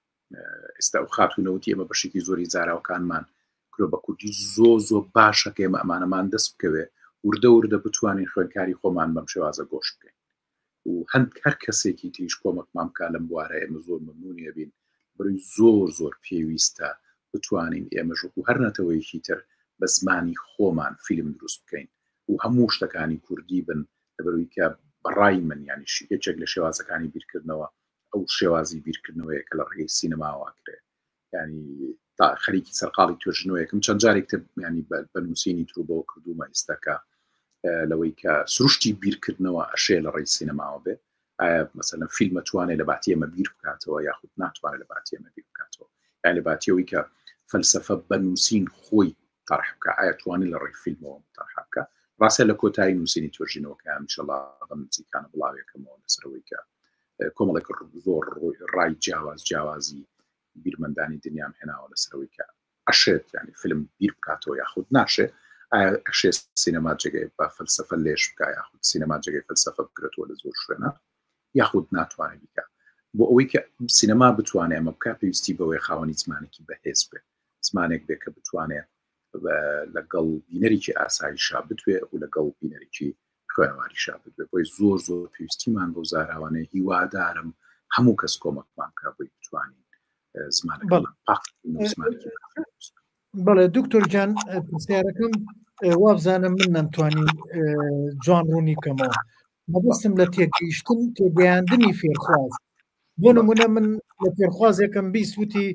ئێستا ئەو خاتونەوتی ئێمە بەشێکی زۆری زاراوەکانمان کرۆ بە کوردی زۆر باشەکە ئێمە ئەمانەمان دەست بکەوێ وردە بتوانین خوێنکاری خۆمان بەم شێوازە گۆش بکەین و هەر کەسێکی تریش کۆمەکمان بکە لەم بوارە ئێمە زۆر مەمنونی بین بڕی زۆر پێویستە بتوانین ئێمە ژوو هەر نەتەوەیەکی تر بە زمانی خۆمان فیلم دروست بکەین و هەموو شتەکانی کوردی بن لەبەروی کە بەڕای من ینی یەکێک لە شێوازەکانی بیرکردنەوە ئەو شێوازی بیرکردنەوەی کە لە ڕێگەی سینەماوە کرێ ینی تا خەریکی سەرقاڵی توێژنەوەیەکم چەند جارێک ینی بە نووسینی تروبەوە کردومە ئێستاکە لەوەی کە سروشتی بیرکردنەوە ئەشێ لە ڕێی سینەماوە بێ ئایا مەسەلەن فیلمە توانێت لە باتی ئێمە بیر بکاتەوە یاخود ناتوانێت لە باتی ئێمە بیر بکاتەوە یان لە باتیەوەی کە فەلسەفە بە نووسین خۆی تەرح بکە ئایا توانێت لە ڕێی فیلمەوە تەرح بکە ڕاستە لە کۆتایی نووسینی توێژینەوەکە ئینشەڵا بەم نزیکانە بڵاوێکەمەوە لەسەرەوەی کە کۆمەڵێک زۆر ڕای جیاوازی بیرمەندانی دنیام هێناوە لەسەرەوەی کە ئەشێت ینی فیلم بیر بکاتەوە یاخود ناشێ ئەشێ سینەما جێگەی بە فەلسەفە لێش بکە یاخود سینەما جێگەی فەلسەفە بکرێتەوە لە زۆر شوێنە یاخود ناتوانێت بکە بۆ ئەوەی کە سینەما بتوانێت ئەمە بکە پێویستی بەوەی خاوەنی زمانێکی بەهێز بێت زمانێک بێت کە بتوانێت لەگەڵ بینەرێکی ئاساییشا بتوێ و لەگەڵ بینەرێکی خوێنەواری شا بێ بۆی زۆر زۆر پێویستیمان بۆ زاراوانەیە هیوادارم هەموو کەس کۆمەکمان کا بۆی بتوانین زمانەکەمان پاک زمانێکی بەڵێ دکتۆر جان پرسیارەکەم وابزانم من نەمتوانی جوان ڕوونی کەمەوە مەبەستم لە تێگەیشتن تێگەیاندنی فێرخواز بۆ نمونە من لە فێرخوازێکم بیست وتی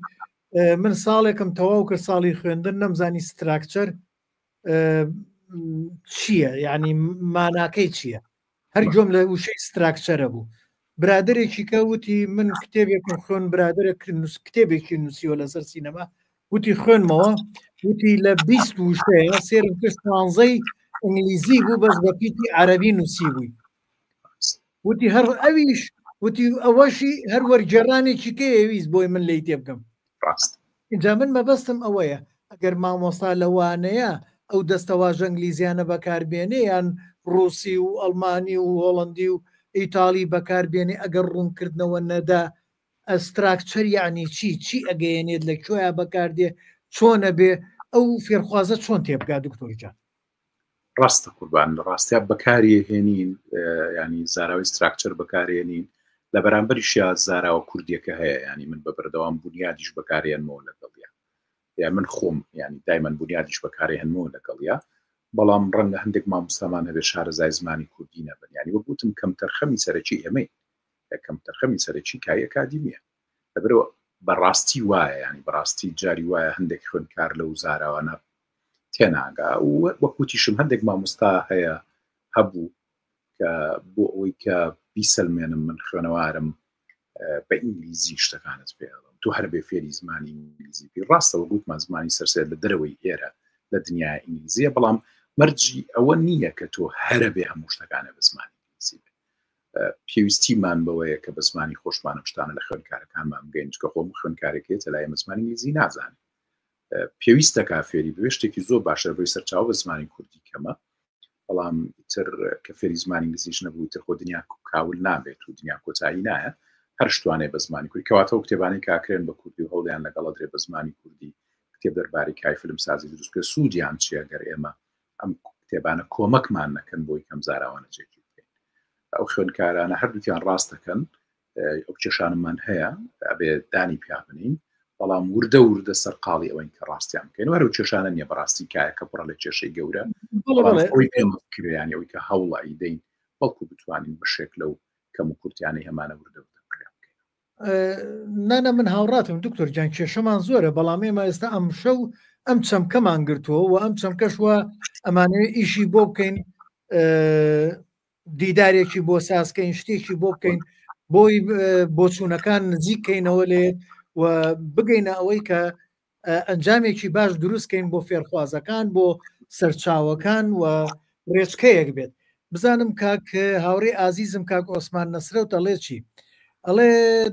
من ساڵێکم تەواو کرد ساڵی خوێندن نەمزانی ستراکچەر چییە یعنی ماناکەی چییە هەر جۆم لە وشەی ستراکچەرە بوو برادێکی کە وتی من کتێبێکم خوێن برادرە کتێبێکی نووسیوە لەسەر سینەما وتی خوێنمەوە وتی لە 20 وشەیە سێرم کرد 15 ئینگلیزی بوو بەس بە پیتی عەرەبی نووسی بووی وتی هەر ئەویش وتی ئەوەشی هەر وەرجێڕانێکی کەویست بۆی من لی تێ بکەم اینجا من مەبەستم ئەوەیە ئەگەر مامۆستا لەوانەیە ئەو دەستەواژە ئینگلیزیانە بەکاربێنێ یان ڕووسی و ئەڵمانی و هۆڵندی و ئیتالی بەکاربێنێ ئەگەر ڕوونکردنەوە نەدا ئەستراکچەر یعنی چی ئەگەیەنێت لە کوێە بەکاردێ چۆنە بێ ئەو فێرخوازە چۆن تێبگا دکتۆرجان ڕاستە قوربان لە ڕاستیا بەکارهێنین ینی زاراوی ستراکچەر بەکارهێنین لە بەرامبەریشیا زاراوە کوردیەکە هەیە ینی من بە بەردەوام بنیادیش بەکارهێنمەوە لەگەڵیا یا من خۆم ینی دایمەن بنیادیش بەکارهێنمەوە لەگەڵیا بەڵام ڕەنگە هەندێک مامۆستامان هەبێ شارەزای زمانی کوردی نەبن ینی وەگوتم کەم تەرخەمی سەرەکی ئێمەی یەکەم تەرخەمی سەرەکی کای ئەکادیمیە لەبەرەوە بەڕاستی وایە ینی بەڕاستی جاری وایە هەندێک خوێندکار لەو زاراوانە تێناگا وەکوتیشم هەندێک مامۆستا هەیە هەبوو کە بۆ ئەوەی کە بیسەلمێنم من خوێنەوارم بە ئینگلیزی شتەکانت پێڵم تو هەر بێ فێری زمانی ئینگلیزی پێ ڕاستەوە گوتمان زمانی سەرسێت لە دەرەوەی ئێرە لە دنیای ئینگلیزیە بەڵام مەرجی ئەوە نییە کە تۆ هەرە بێ هەموو شتەکانە بە زمانی ئینگلیزی بێ پێویستیمان بەوەیە کە بە زمانی خۆشمانە شتانە لە خوێنکارەکانمان بگەین کە خۆم خوێنکارێکێتە لای زمانی ئینگلیزی نازانێت پێویستە کافێری بێ شتێکی زۆر باشە بۆی سەرچاو بە زمانی کوردی کەمە بەڵام تر کە فێری زمانی ئینگلیزیش نەبوو تر خۆ دنیا کاول نابێت و دنیا کۆتایی نایە هەر شتوانێ بە زمانی کوردی کەواتەوە کتێبانی کاکرێن بە کوردی و هەوڵیان لەگەڵ درێ بە زمانی کوردی کتێب دەرباری کای فیلم سازی دروست کرد سوودیان چیە گەر ئێمە ئەم کتێبانە کۆمەکمان نەکەن بۆی کەم زاراوانە جێکی بکەین ئەو خوێنکارانە هەردووکیان ڕاستەکەن ئەو کێشانمان هەیە ئەبێ دانی پیا بنین بەڵام وردە سەرقاڵی ئەوەین کە ڕاستیان بکەین وەرە و کێشانە نیە بەڕاستی کایەکە پڕە لە کێشەی گەورە ئەوی پێمەکرێیان ئەوەی کە هەوڵی دەین بەڵکو بتوانین بشێک لەو کەم و کورتیانەی هەمانە وردە نانە من هاوڕاتم دکتۆر جان کێشەمان زۆرە بەڵام ئێمە ئێستا ئەم شەو ئەم چەمکەمان گرتووە و ئەم چەمکەشوە ئەمانەوە ئیشی بۆ بکەین دیدارێکی بۆ سازکەین شتێکی بۆ بکەین بۆی بۆچوونەکان نزیککەینەوە لێت و بگەینە ئەوەی کە ئەنجامێکی باش دروستکەین بۆ فێرخوازەکان بۆ سەرچاوەکان و ڕێچکەیەک بێت بزانم کاک هاوڕێ ئازیزم کاک ئۆسمان نەسرە و دەڵێکی ئەڵێ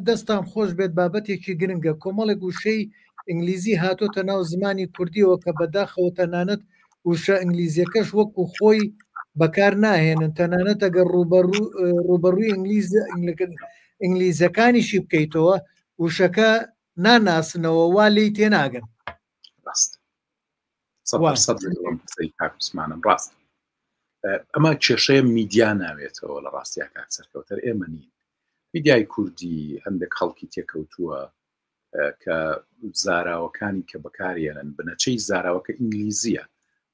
دەستان خۆش بێت بابەتێکی گرنگە کۆمەڵێک وشەی ئینگلیزی هاتۆتە ناو زمانی کوردیەوە کە بەداخەوە تەنانەت وشە ئینگلیزیەکەش وەکو خۆی بەکار ناهێنن تەنانەت ئەگەر ڕوبەڕووی ئینگلیزەکانیشی بکەیتەوە وشەکە ناناسنەوە وا لی تێناگەن ڕاستمانم ڕاست ئەمە کێشەیە میدیا ناوێتەوە لە ڕاستیا کات سەرکەوتەر ئێمە نین میدیای کوردی هەندێک خەڵکی تێکەوتووە کە زاراوەکانی کە بەکارێنن بنەچەی زاراوەکە ئینگلیزیە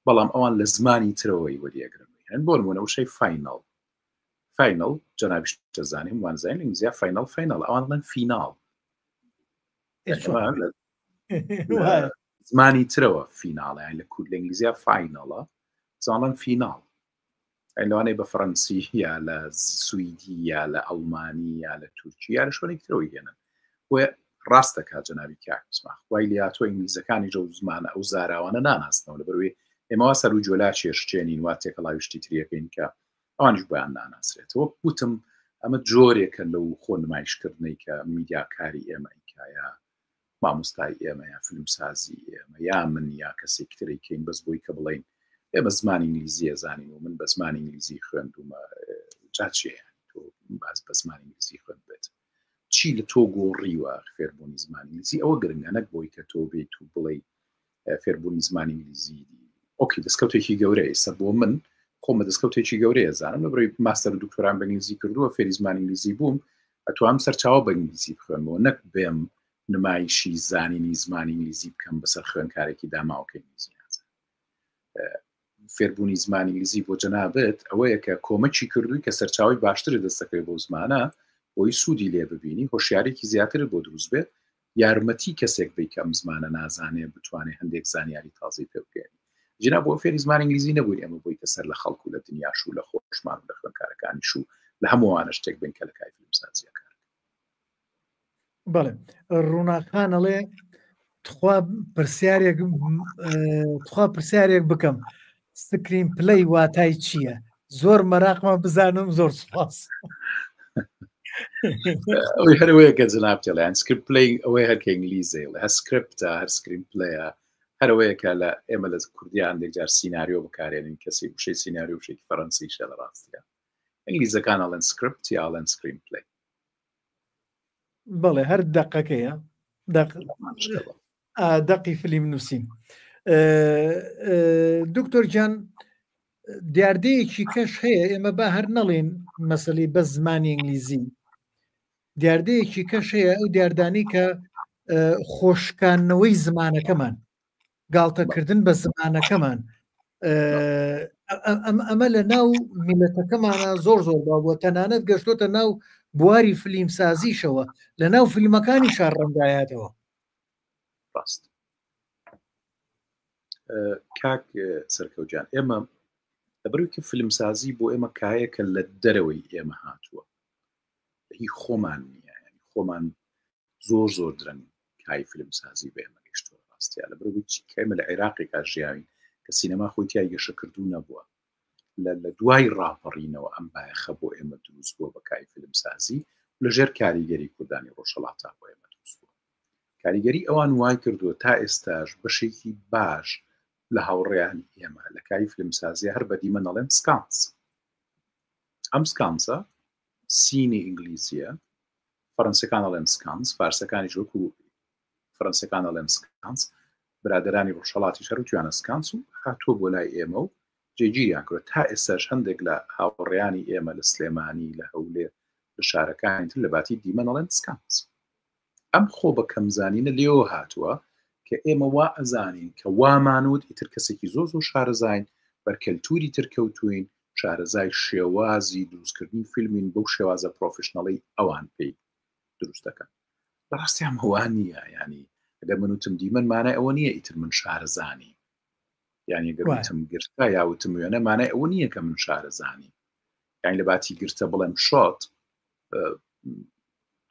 بەڵام ئەوان لە زمانی ترەوەی وەریەگرن هەن بۆ نمونە وشەی فاینەڵ جەنابیش دەزانین وانزانین ئینگلیزیە فاینەڵ ئەوان لەن فیناڵ زمانی ترەوە فیناڵە لە کورد لە ئینگلیزیە فاینەڵە زانڵەن فیناڵ ئەلوانەی بە فەڕەنسی یا لە سویدی یا لە ئەڵمانی یا لە تورکی یا لە شوێنێک ترەوەی هێنن و ڕاستە کا جەنابی کاکسما وای لاتۆ ئینگلیزەکانی ژە زمانە ئەو زاراوانە ناناستنەوە لەبەروێ ئێمەوا سەر و جۆلا چێشتێنین وا تێکەڵاویشتی تریەکەین کە ئەوانش بۆیان ناناسرێتەوە وتم ئەمە جۆرێکە لەو خۆ نمایشکردنەی کە میدیاکاری ئێمە ئیکایە مامۆستای ئێمە یا فیلمسازی ئێمە یا من یا کەسێک ترێکین بەس بۆی کە بڵین ئێمە زمانی ئینگلیزیە زانین و من بە زمانی ئینگلیزی خوێندومە جاچێ تۆ باز بە زمانی ئینگلیزی خوێند بێت چی لە تۆ گۆڕیوە فێربوونی زمانی ئینگلیزی ئەوە گرنگە نەک بۆی کە تۆ بێت و بڵێ فێربوونی زمانی ئینگلیزی ئۆکی دەستکەوتێکی گەورەی ئێستا بۆ من خۆ خۆمە دەستکەوتێکی گەورەیە زانم لە بڕی ماستەر و دکتۆران بە ئینگلیزی کردووە فێری زمانی ئینگلیزی بووم ئەتوانم سەرچاوە بە ئینگلیزی بخوێنەوە نەک بێم نمایشی زانینی زمانی ئینگلیزی بکەم بەسەر خوێندکارێکی داماوکە ئینگلیزی فێربوونی زمانی ئینگلیزی بۆ جەنابەت ئەوەیە کە کۆمەکی کردووی کە سەرچاوی باشترە دەستەکەی بۆ زمانە بۆی سوودی لێ ببینی هۆشیارێکی زیاتر بۆ دروست بێت یارمەتی کەسێک بی کەم زمانە نازانێ بتوانێت هەندێک زانیاری تازەی پێ بکەێت جنا بۆ فێری زمانی ئینگلیزی نەبووین ئەمە بۆی کە سەر لە خەڵکو لە دنیاش و لە خۆشمان و لە خوێندکارەکانیش و لە هەمووانە شتێک بن کە لە کای فیلمسازیەکان بەڵێ ڕووناخانەڵێ تخوا پرسیارێک بکەم سکرین پلەی واتای چییە؟ زۆر مەراقمە بزانم زۆر سوپاس. ئەوەی هەرەوەیە کە جناب تێڵیان سکرین پلەی ئەوەی هەرکە ئینگلیزی هە سکرپتە هەر سکرین پلەیە هەرەوەیە کە لە ئێمە لە کوردیان دێکجار سیناریۆ بکارێنین کەسی وشەی سیناریۆ وشێکی فەڕەنسیشە لە ڕاستیە ئینگلیزەکان ئەڵێن سکرپت یا ئەڵێن سکرین پلەی. بەڵێ هەر دەقەکەیە دەقی فیلم نووسین. دکتۆر گیان دیاردەیەکی کەش هەیە ئێمە با هەر نەڵێن مەسەلەی بە زمانی ئینگلیزی دیاردەیەکی کەش هەیە ئەو دیاردانی کە خۆشکانەوەی زمانەکەمان گاڵتەکردن بە زمانەکەمان ئەمە لە ناو میلەتەکەمانە زۆر زۆر بابووە تەنانەت گەشتۆتە ناو بواری فیلمسازیشەوە لە ناو فیلمەکانی شارڕەنگایەتەوە. ڕاست کاک سەرکەوتجان ئێمە لەبەرەوەی فیلمسازی بۆ ئێمە کایەکە لە دەرەوەی ئێمە هاتووە هی خۆمان نییە ینی خۆمان زۆر زۆر درەنگ کای فیلمسازی بە ئێمە گەشتووە ڕاستیا لەبەرەوەی کەمە لە عێراقی کاژیاوین کە سینەما خۆی تیا گەشە کردو نەبووە لە دوای ڕاپەڕینەوە ئەم بایەخە بۆ ئێمە دروست بووە بە کای فیلمسازی لەژێر کاریگەری کوردانی ڕۆژهەڵاتە بۆ ئێمە دروست بووە کاریگەری ئەوان وای کردووە تا ئێستاش بەشێکی باش لە هاوڕێیانی ئێمە لە کاری فیلمسازی هەر بەدیمە نەڵێن سکانس ئەم سکانسە سینی ئینگلیزیە فەڕەنسیەکان ئەڵێن سکانس فارسەکانی وەکو فەڕەنسیەکان ئەڵێن سکانس برادرانی ڕۆژهەڵاتی شەروتیانە سکانس و هاتووە بۆ لای ئێمە و جێگیریان کرد تا ئێستاش هەندێک لە هاوڕێیانی ئێمە لە سلێمانی لە هەولێر لە شارەکانی تر لە باتی دیمە نەڵێن سکانس ئەم خۆ بە کەمزانینە لێەوە هاتووە کە ئێمە وا ئەزانین کە وامانوت ئیتر کەسێکی زۆ زۆر شارەزاین بەرکەلتوری ترکەوتوین شارەزای شێوازی دروستکردنی فیلمین بەو شێوازە پرۆفشنەڵی ئەوان پێی دروست دەکەن بەڕاستیان هەوان نییە ینی ئەگەر منوتم دیمەن مانای ئەوە نییە ئیتر من شارەزانی یعنی گەوتم گرتە یاوتم وێنە مانای ئەوە نییە کە من شارەزانی یعنی لە باتی گرتە بڵێم شۆت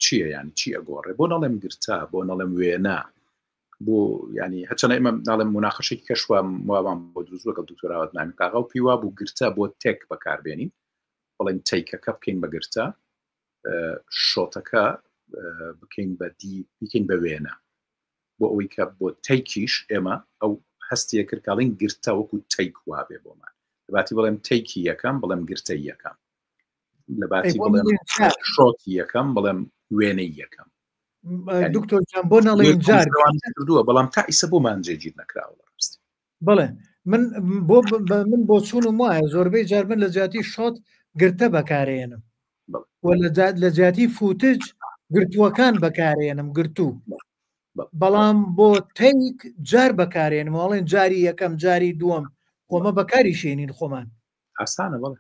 چییە ینی چی ئەگۆڕێ بۆ نەڵێم گرتە بۆ نەڵێم وێنە بۆ ینی هەچەنە ئێمە ناڵێم مناقەشێکی کەشوە وابان بۆ دروست وەکە دکتۆراوت نامی قاغا و پیوا بوو گرتە بۆ تێک بەکاربێنین بڵێن تەیکەکە بکەین بە گرتە شۆتەکە بکەین بە دی بکەین بە وێنە بۆ ئەوەی کە بۆ تەیکیش ئێمە ئەو هەستیە کردکڵین گرتە وەکو تەیک وابێ بۆمان لە باتی بڵێم تەیکی یەکەم بڵێم گرتەی یەکەم لە باتی بڵێم شۆتی یەکەم بڵێم وێنەی یەکەم دکتۆر جان بۆ نەڵێن جار کردووە بەڵام تا ئیسە بۆمان جێگیر نەکراوە ڕاستی بڵێ من بۆ چوونم وایە زۆربەی جار من لە جیاتی شۆت گرتە بەکارێنم لە جیاتی فوتج گرتووەکان بەکارێنم گرتوو بەڵام بۆ تەیک جار بەکارێنم وڵێن جاری یەکەم جاری دووەم خۆمە بەکاری شێنین خۆمان ئاسانە بڵێ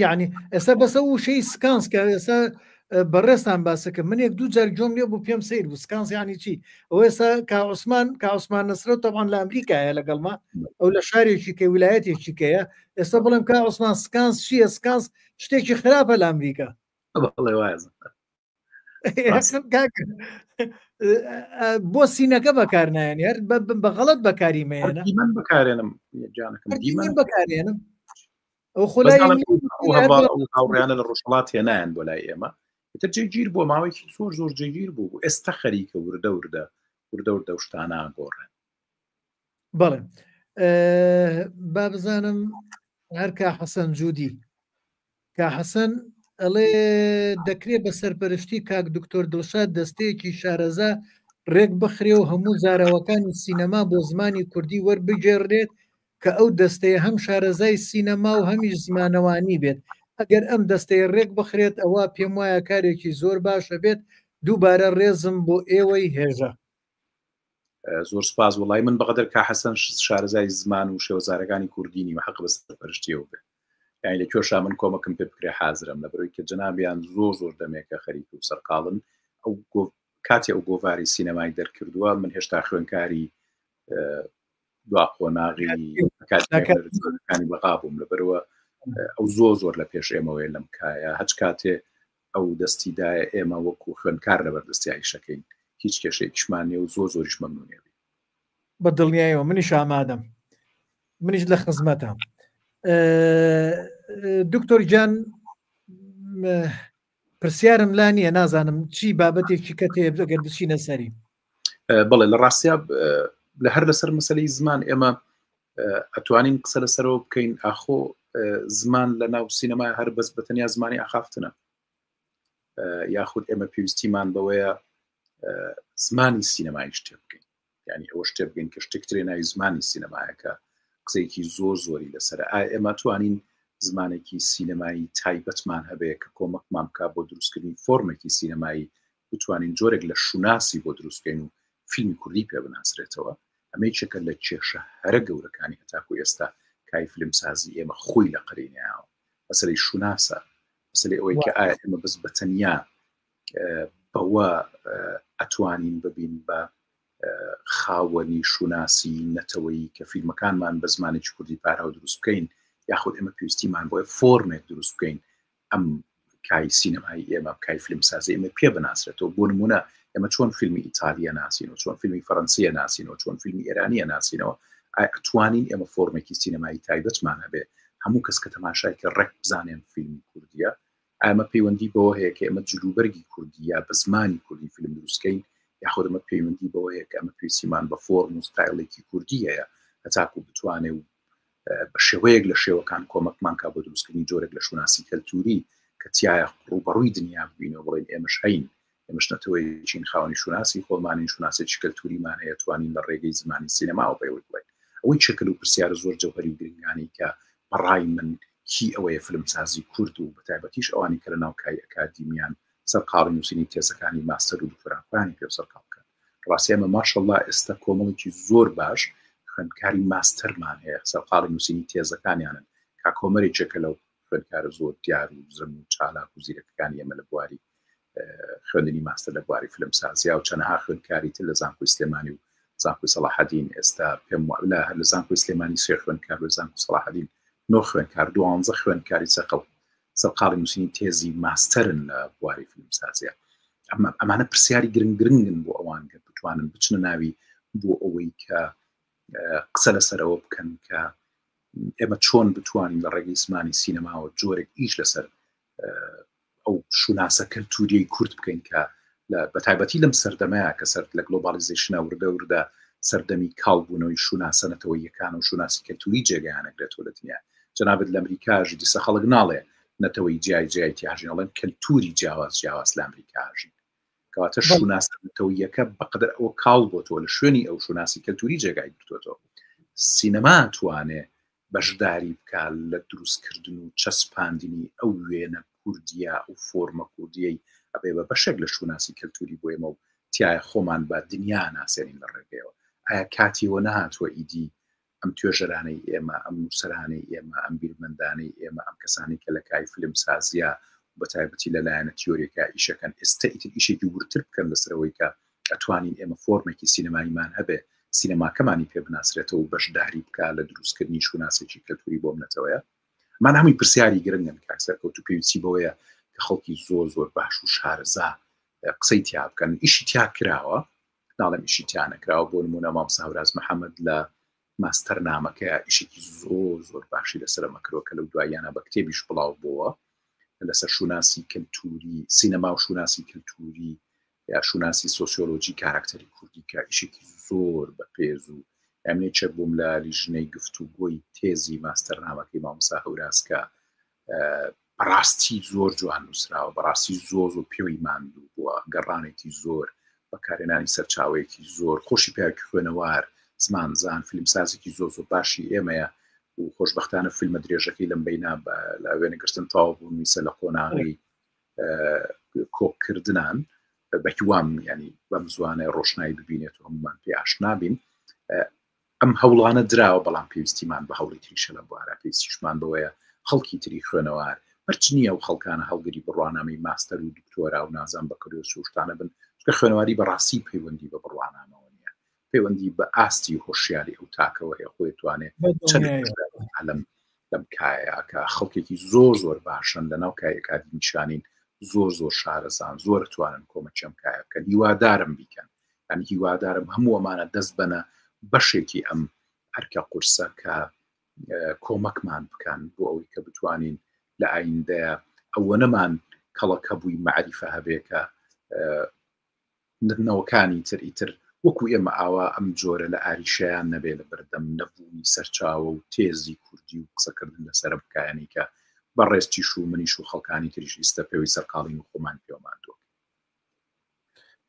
یعنی ئێستا بەسە وشەی سکانس کە ئێستا بەڕێستان باسەکە من یەک دوو جار جۆم لێ بوو پێم سیر بوو سکانس ینی چی ئەو ئێستا کاعوسمان نەسرەوت تەبان لە ئەمریکایە لەگەڵما ئەو لە شارێکی کە ویلایەتێکی کەیە ئێستا بڵێم کاعوسمان سکانس چییە سکانس شتێکی خراپە لە ئەمریکا بۆ سینەکە بەکارنایەن هەر بەغەڵەت بەکاری مێنە من بەکارێنم بەکارێنم ئەو هاوڕیانە لە ڕۆژهەڵات هێنایەن بۆ لای ئێمە تر جێگیر بۆ ماوەیەکی زۆر زۆر جێگیر بوو ئێستا خەریکە وردە وردە شتانە گۆڕێن بەڵێ با بزانم هەر کا حەسەن جوودی کا حەسەن ئەڵێ دەکرێت بە سەرپەرشتی کاک دکتۆر دڵشاد دەستەیەکی شارەزا ڕێک بخرێ و هەموو زاراوەکانی سینەما بۆ زمانی کوردی وەربگێڕێت کە ئەو دەستەیە هەم شارەزای سینەما و هەمیش زمانەوانی بێت ئەگەر ئەم دەستەیە ڕێک بخرێت ئەوە پێم وایە کارێکی زۆر باشە بێت دووبارە ڕێزم بۆ ئێوەی هێژە. زۆر سپاس وڵای من بەقدر کا حەسەن شارەزای زمان و شێوەزارەکانی کوردینی مە حەق بەسەر پەرشتیەوە بێ یعنی لە کوێشا من کۆمەکم پێ بکرێ حازرم لە بەرەوەی کە جەنابیان زۆر دەمێکە خەریک و سەرقاڵن ئەو کاتی ئەو گۆڤاری سینەمای دەرکردووە من هێشتا خوێنکاری دوا قۆناغی بەغا بووم لە بەرەوە ئەو زۆر لە پێش ئێمەوەی لەم کایە هەچ کاتێ ئەو دەستیدایە ئێمە وەکو خوێنکار لەبەردەستیایی شەکەین هیچ کێشێکیشمانێ و زۆریش مەمنونێبی بە دڵنیایەوە منیش ئامادەم منیش لە خزمەتم. دکتۆر جان پرسیارم لا نییە نازانم چی بابەتێکی کە تێ ئەگەر بچینە سەری بەڵێ لە ڕاستیا لە هەر لەسەر مەسلەی زمان ئێمە ئەتوانین قسە لەسەرەوە بکەین ئاخۆ زمان لە ناو سینەما هەر بەس بەتەنیا زمانی ئاخافتنە یاخود ئێمە پێویستیمان بەوەیە زمانی سینەمای شتێ بکەین یعنی ئەوە شتێ بگەین کە شتێکترێ ناوی زمانی سینەمایەکە قسەیەکی زۆری لەسەر ئێمە توانین زمانێکی سینەمایی تایبەتمان هەبەیە کە کۆمەکمان بکە بۆ دروستکردنی فۆرمێکی سینەمایی بتوانین جۆرێک لە شوناسی بۆ دروستکەین و فیلمی کوردی پێ بناسرێتەوە ئەمەی چێکە لە کێشە هەرە گەورەکانی هەتاکو ئێستا کای فیلمسازی ئێمە خۆی لە قرینیاوە مەسەلەی شوناسە مەسەلەی ئەوەی کە ئایا ئێمە بەس بەتەنیا بەوە ئەتوانین ببین بە خاوەنی شوناسی نەتەوەی کە فیلمەکانمان بە زمانێکی کوردی پاراو دروست بکەین یاخود ئێمە پێویستیمان بۆیە فۆرمێک دروست بکەین ئەم کای سینەمایی ئێمە کای فیلمسازی ئێمە پێ بناسرێتەوە بۆ نمونە ئێمە چۆن فیلمی ئیتالیا ناسینەوە چۆن فیلمی فەڕەنسیە ناسینەوە چۆن فیلمی ئێرانیە ناسینەوە ئەتوانین ئێمە فۆرمێکی سینەمایی تایبەتمان هەبێ هەموو کەس کە تەماشای کە ڕێک بزانێن فیلمی کوردیە ئەمە پەیوەندی بەوە هەیە کە ئێمە جلوبەرگی کوردی یا بە زمانی کوردی فیلم دروستکەین یاخود ئەمە پەیوەندی بەوە هەیە کە ئەمە پێویستیمان بە فۆرم و ستایلێکی کوردی هەیە هەتاکو بتوانێ و بە شێوەیەک لە شێوەکان کۆمەکمان کا بۆ دروستکردنی جۆرێک لە شوناسی کەلتوری کە تایە ڕوبەڕووی دنیا ببینەوە بڵێن ئێمەش هەین ئێمەش نەتەوەی چین خاوەنی شوناسی خۆمانی شوناسێکی کەلتوریمان هەیە توانین لە ڕێگەی زمانی سینەماوە پێوە بڵێن ئەوەی چەکەل و پرسیارە زۆر جەوهەری و گرنگانی کە بەڕای من کی ئەوەیە فیلمسازی کورد و بەتایبەتیش ئەوانی کە لە ناو کای ئەکادیمیان سەرقاڵی نووسینی تێزەکانی ماستەر و دکتۆرانخوانی پێ سەرقاڵ بکەن ڕاستی ئێمە ماشەڵڵا ئێستا کۆمەڵێکی زۆر باش خوێندکاری ماستەرمان هەیە سەرقاڵی نووسینی تێزەکانیانن کا کۆمەرێکێکە لەو خوێندکارە زۆر دیار و زرم و چالاک و زیرەکەکانی ئێمە لە بواری خوێندنی ماستەر لە بواری فیلمسازیە و چەندەها خوێندکاری تر لە زانکۆی سلێمانی و زانکۆی سەلاحەدین ئێستا پێم وابلا هەر لە زانکۆی سلێمانی سێ خوێندکار و زانکۆی سەلاحەدین نۆ خوێندکار 12 خوێندکاری سەرقاڵی نووسینی تێزی ماستەرن لە بواری فیلمسازیە ئەمانە پرسیاری گرنگن بۆ ئەوان کە بتوانن بچنە ناوی بۆ ئەوەی کە قسە لەسەرەوە بکەن کە ئێمە چۆن بتوانین لە ڕێگەی زمانی سینەماوە جۆرێک ئیش لەسەر ئەو شوناسە کەلتوریەی کورد بکەین کە بەتایبەتی لەم سەردەمەیە کە سەر لە گلۆبالیزیشنە وردە سەردەمی کاڵبوونەوەی شوناسەنەتەوەیەکان و شوناسی کەلتوری جێگەیانەگرێتەوە لە دنیا جەنابەت لە ئەمریکاژی دیسە خەڵک ناڵێ نەتەوەی جیای تیاژینەڵێن کەلتوری جیاواز لە ئەمریکاژین کەواتە شوناسەنەتەوەیەکە بەقدر ئەوە کاڵ بۆتەوە لە شوێنی ئەو شوناسی کەلتوری جێگای گرتوێتەوە سینەما توانێ بەشداری بکات لە دروستکردن و چەسپاندنی ئەو وێنە کوردیە و فۆرمە کوردیەی ئەبێ بە بەشێک لە شوناسی کەلتوری بۆ ئێمە و تایە خۆمان بە دنیا ناسێنین لە ڕێگەیەوە ئایا کاتیەوە نهاتوە ئیدی ئەم توێژەرانەی ئێمە ئەم نووسەرانەی ئێمە ئەم بیرمەندانەی ئێمە ئەم کەسانی کە لە کای فیلمسازیە بەتایبەتی لەلایەنە تیۆریەکە ئیشەکەن ئێستا ئیتر ئیشێکی ورتر بکەن لەسەرەوەی کە ئەتوانین ئێمە فۆرمێکی سینەماییمان هەبێ سینەماکەمانی پێ بناسرێتەوە و بەشداری بکە لە دروستکردنی شوناسێکی کەلتوری بۆ منەتەوەیە من هەمووی پرسیاری گرنگن کاکسەرکەوت و پێویستی بەوەیە کە خەڵکی زۆر باش و شارەزا قسەی تیا بکەن ئیشی تیا کراوە ناڵێم ئیشی تیا نەکراوە بۆ نمونە مام ساوراز محەممەد لە ماستەر نامەکە ئیشێکی زۆر باشی لەسەر مەکرۆ کە لەو دواییانە بە کتێبیش بڵاو بووە لەسەر شوناسی کەلتوری سینەما و شوناسی کەلتوری یا شوناسی سۆسیۆلۆژی کاراکتەری کوردی کە ئیشێکی زۆر بە پێز و ئەمێ چەک بووم لە لیژنەی گفتوگۆی تێزی ماستەرنامەکەی مامۆستا هەوراز کە بەڕاستی زۆر جوان نووسراوە بەڕاستی زۆر پێوەی ماندوو بووە گەڕانێکی زۆر بەکارێنانی سەرچاوەیەکی زۆر خۆشی پیاوێکی خوێنەوار زمان فیلمسازێکی زۆر باشی ئێمەیە و خۆشببختانە فیلمە درێژەکەی لەم بینە لە وێنە گرتن تاوا بوون ویسە لە قۆناغی کۆکردنان بەکیوام ینی بەم زوانە ڕۆشنایی ببینێت و هەمومان پێ ئاشنابین ئەم هەوڵانە دراوە بەڵام پێویستیمان بە هەوڵی تریشە لە بوارە پێویستیشمان بەوەیە خەڵکی تری خوێنەوار مەرج نییە و خەڵکانە هەڵگری بڕوانامەی ماستەر و دکتۆرا و نازان بە کردو سوشتانە بن کە خوێنەواری بەڕاستی پەیوەندی بە بڕوانامەوە نیە پەیوەندی بە ئاستی هۆشیاری ئەو تاکەوە هەیە خۆی توانێت لەم کایە کە خەڵکێکی زۆر باشن لەناو کایەکاتی نیشانین زۆر شارەزان زۆر توانن کۆمەچەم کایە بکەن هیوادارم بیکەن ئەم هیوادارم هەموو ئەمانە دەست بنە بەشێکی ئەم ئەرکە قورسە کە کۆمەکمان بکەن بۆ ئەوەی کە بتوانین لە ئایندەیە ئەوە نەمان کەڵەکە بووی معریفە هەبێ کە نەوەکانی تر وەکو ئێمە ئاوا ئەم جۆرە لە ئاریشیان نەبێ لە بەردەم نەبوونی سەرچاوە و تێزی کوردی و قسەکردن لەسەر بکایانی کە بەڕێستیش و منیش و خەڵکانی تریش ویستە پێوی سەرقاڵین و خۆمان پێوەماندووە.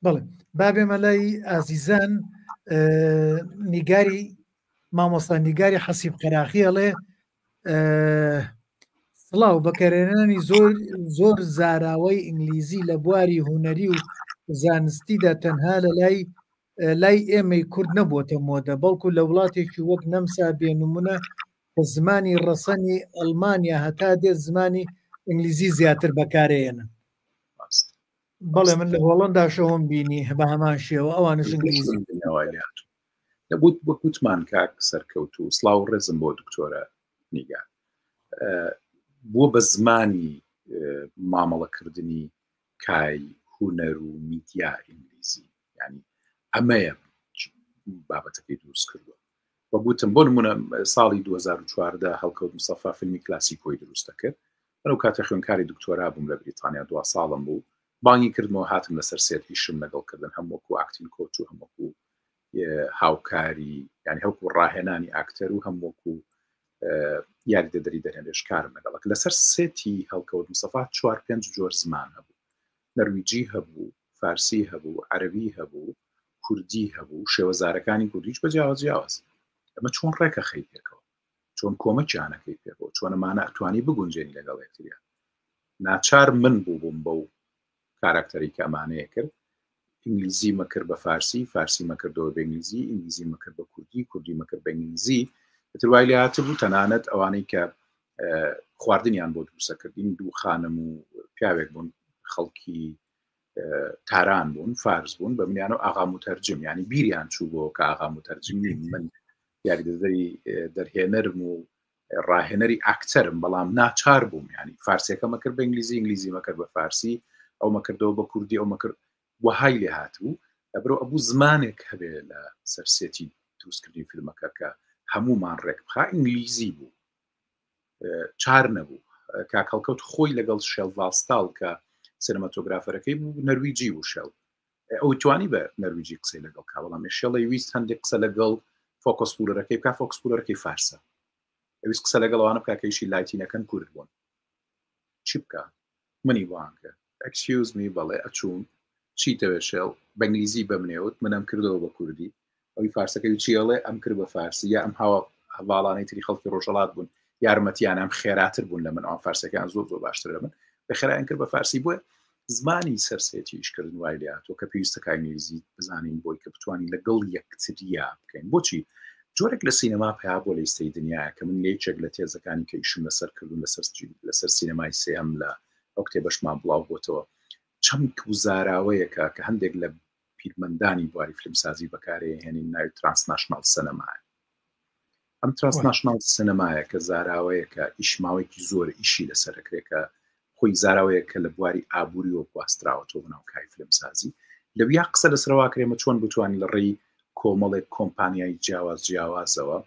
بەڵێ بابێمە لای ئازیزان نیگاری مامۆستا نیگاری حەسیب قەراخیەڵێ سڵاو بەکارهێنانی زۆر زاراوەی ئینگلیزی لە بواری هونەری و زانستیدا تەنها لای ئێمەی کورد نەبووەتە مۆدە بەڵکو لە وڵاتێکی وەک نەمسا بێنمونە کە زمانی ڕەسەنی ئەڵمانیا هەتا دێت زمانی ئینگلیزی زیاتر بەکارهێنن. بەڵێ من لە هۆڵەندا شەوم بینی بە هەمان شێوە ئەوانش ئینگلیزی دەبوت بە کوتمان کاک سەرکەوت و سڵاو ڕێزم بۆ دکتۆرە نیگار بۆ بە زمانی مامەڵەکردنی کای هونەر و میدیا ئینگلیزی ینی ئەمەیە بابەتەکەی دروست کردووە بە گوتم بۆ نمونە ساڵی 2014 هەڵکەوت مستەفا فیلمی کلاسیکۆی دروستە کرد ئەو کاتە خوێنکاری دکتۆرا بووم لە بریتانیا 2 ساڵم بوو بانگی کردمەوە هاتم لەسەر سێت هیشم لەگەڵکردن هەمووەکو ئاکتین کۆچ و هەمووەکو هاوکاری ینی هەوکو ڕاهێنانی ئاکتەر و هەمووەکو یاریدەدەری دەرێنێش کارم لەگەڵک لەسەر سێتی هەڵکەوت مستەفا 4-5 جۆر زمان هەبوو نەرویجی هەبوو فارسی هەبوو عەرەبی هەبوو کوردی هەبوو شێوەزارەکانی کوردیش بەجیاواز ئەمە چۆن ڕێکە خەی پێکەوە چۆن کۆمەکیانەکەی پێکەوە چۆن ئەمانە ئەتوانی بگونجێنی لەگەڵ یەکتریا ناچار من بووبووم بەو کاراکتەری کە ئەمانەیە کرد ئینگلیزی مەکرد بە فارسی مەکردەوە بە ئینگلیزی ئینگلیزی مەکرد بە کوردی مەکرد بە ئینگلیزی تروای لە هاتە بوو تەنانەت ئەوانەی کە خواردنیان بۆ دروستەکردین دوو خانم و پیاوێک بوون خەڵکی تاران بوون فارس بوون بە منیانە ئاغا متەرجم ینی بیریان چوو بۆ کە ئاغا متەرجم من یاریدەدەری دەرهێنەرم و ڕاهێنەری ئاکتەرم بەڵام ناچار بووم ینی فارسیەکە مەکرد بە ئینگلیزی ئینگلیزی مەکرد بە فارسی ئەو مەکردەوە بە کوردی ئەو مەکرد وهای لێ هاتبوو ئەبرۆ ئەبوو زمانێک هەبێ لە سەرسێتی دروستکردنی فیلمەکە کە هەمومان ڕێک بخا ئینگلیزی بوو چار نەبوو کاکەڵکەوت خۆی لەگەڵ شێڵ ڤاستاڵ کە سینەماتۆگرافەرەکەی بوو نەرویجی و شێڵ ئەو توانی بە نەرویجی قسەی لەگەڵ کا بەڵام شێڵی ویست هەندێک قسە لەگەڵ فۆکسپولەرەکەی بکە فۆکسپولەرەکەی فارسە ئەویست قسە لەگەڵوانە بکەکەیشی لایتینەکەن کورد بوون چی بکە منی وانکە ئەکسیوز می بەڵێ ئەچوون چیتەوێ شێڵ بە ئینگلیزی بەمنێوت منم کردەوە بە کوردی ئەوی فارسەکەی چیڵێ ئەم کرد بە فارسی یا ئەم هەواڵانەی تری خەڵکی ڕۆژەڵات بوون یارمەتیان ئەم خێراتر بوون لە من ئەو فارسەکان زۆر باشتر لە من بەخێرایان کرد بە فارسی بووە زمانی سەرسێتی ئیشکردن وای لاتۆ کە پێویستەکە ئینگلیزی بزانین بۆی کە بتوانین لەگەڵ یەکتریا بکەین بۆچی جۆرێک لە سینەما پیا بۆ لە ئیستەی دنیاە کە من لێچێک لە تێزەکانی کە ئیشم لەسەر کردون لەسەر سینەمای سێم لە ئەو کتێبەشمان بڵاو بۆتەوە چەمک و زاراوەیەکە کە هەندێک لە پیرمەندانی بواری فیلمسازی بەکارهێنین ناوی ترانسناشنال سینەمایە ئەم ترانسناشنال سینەمایە کە زاراوەیەکە ئیشماوەیەکی زۆر ئیشی لەسەرکرێکە خۆی زاراوەیە کە لە بواری ئابووری و گواستراوەتەوە بناو کای فیلمسازی لەویا قسە لەسەرەوە کرێمە چۆن بتوانین لە ڕێی کۆمەڵێک کۆمپانیای جیاوازەوە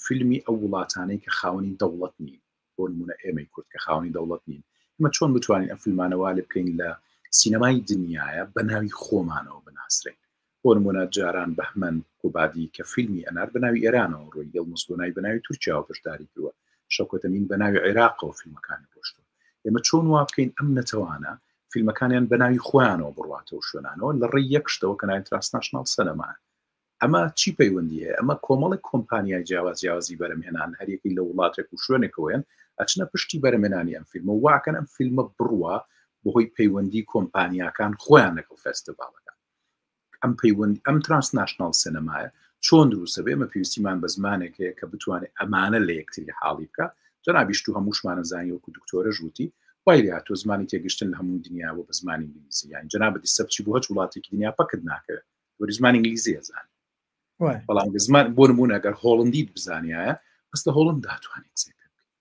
فیلمی ئەو وڵاتانەی کە خاوەنی دەوڵەت نین بۆ نمونە ئێمەی کورد کە خاوەنی دەوڵەت نین ئمە چۆن بتوانین ئەم فیلمانەوە لێ بکەین لە سینەمای دنیاە بە ناوی خۆمانەوە بناسرین بۆ نمونە جاران بەحمەن کوبادی کە فیلمی ئەنار بە ناوی ئێرانەوە ڕۆی گەڵمزگۆنای بە ناوی تورکیاوە پشتداری کردووە شەوکەتەمین بە ناوی عێراقەوە فیلمەکانی ڕۆشتووە ئێمە چۆن وا بکەین ئەم نەتەوانە فیلمەکانیان بە ناوی خۆیانەوە بڕواتەوە شوێنانەوە لە ڕێی یەکشتەوە کە ناوی ترانسناشنال سینەمایە ئەمە چی پەیوەندی هەیە ئەمە کۆمەڵی کۆمپانیای جیاوازی بەرەمهێنان هەریەکی لە وڵاتێک و شوێنێکەوەیان ئەچنە پشتی بەرەمێنانی ئەم فیلمە واکەن ئەم فیلمە بڕوە بەهۆی پەیوەندی کۆمپانیاکان خۆیان لەگەڵ فێستیڤالەکان ئەم پەیوەندی ئەم ترانسناشنال سینەمایە چۆن دروستە بێ ئەمە پێویستیمان بە زمانێک هەیە کە بتوانێت ئەمانە لە یەکتری حاڵی بکە جەنابیشت و هەمووشمانە زانی وەکو دکتۆرە ژووتی وای هاتۆ زمانی تێگەشتن لە هەموو دنیاوە بە زمانی ئینگلیزی یان جەنابەتی سەبچی بۆ هەچ وڵاتێکی دنیا پەکت ناکەوێت وەری زمانی ئینگلیزی ئەزانێت بەڵام زمان بۆ نمونە ئەگەر هۆڵندیت بزانایە بەستە هۆڵند داتوانێت قسەی پێ بکەیت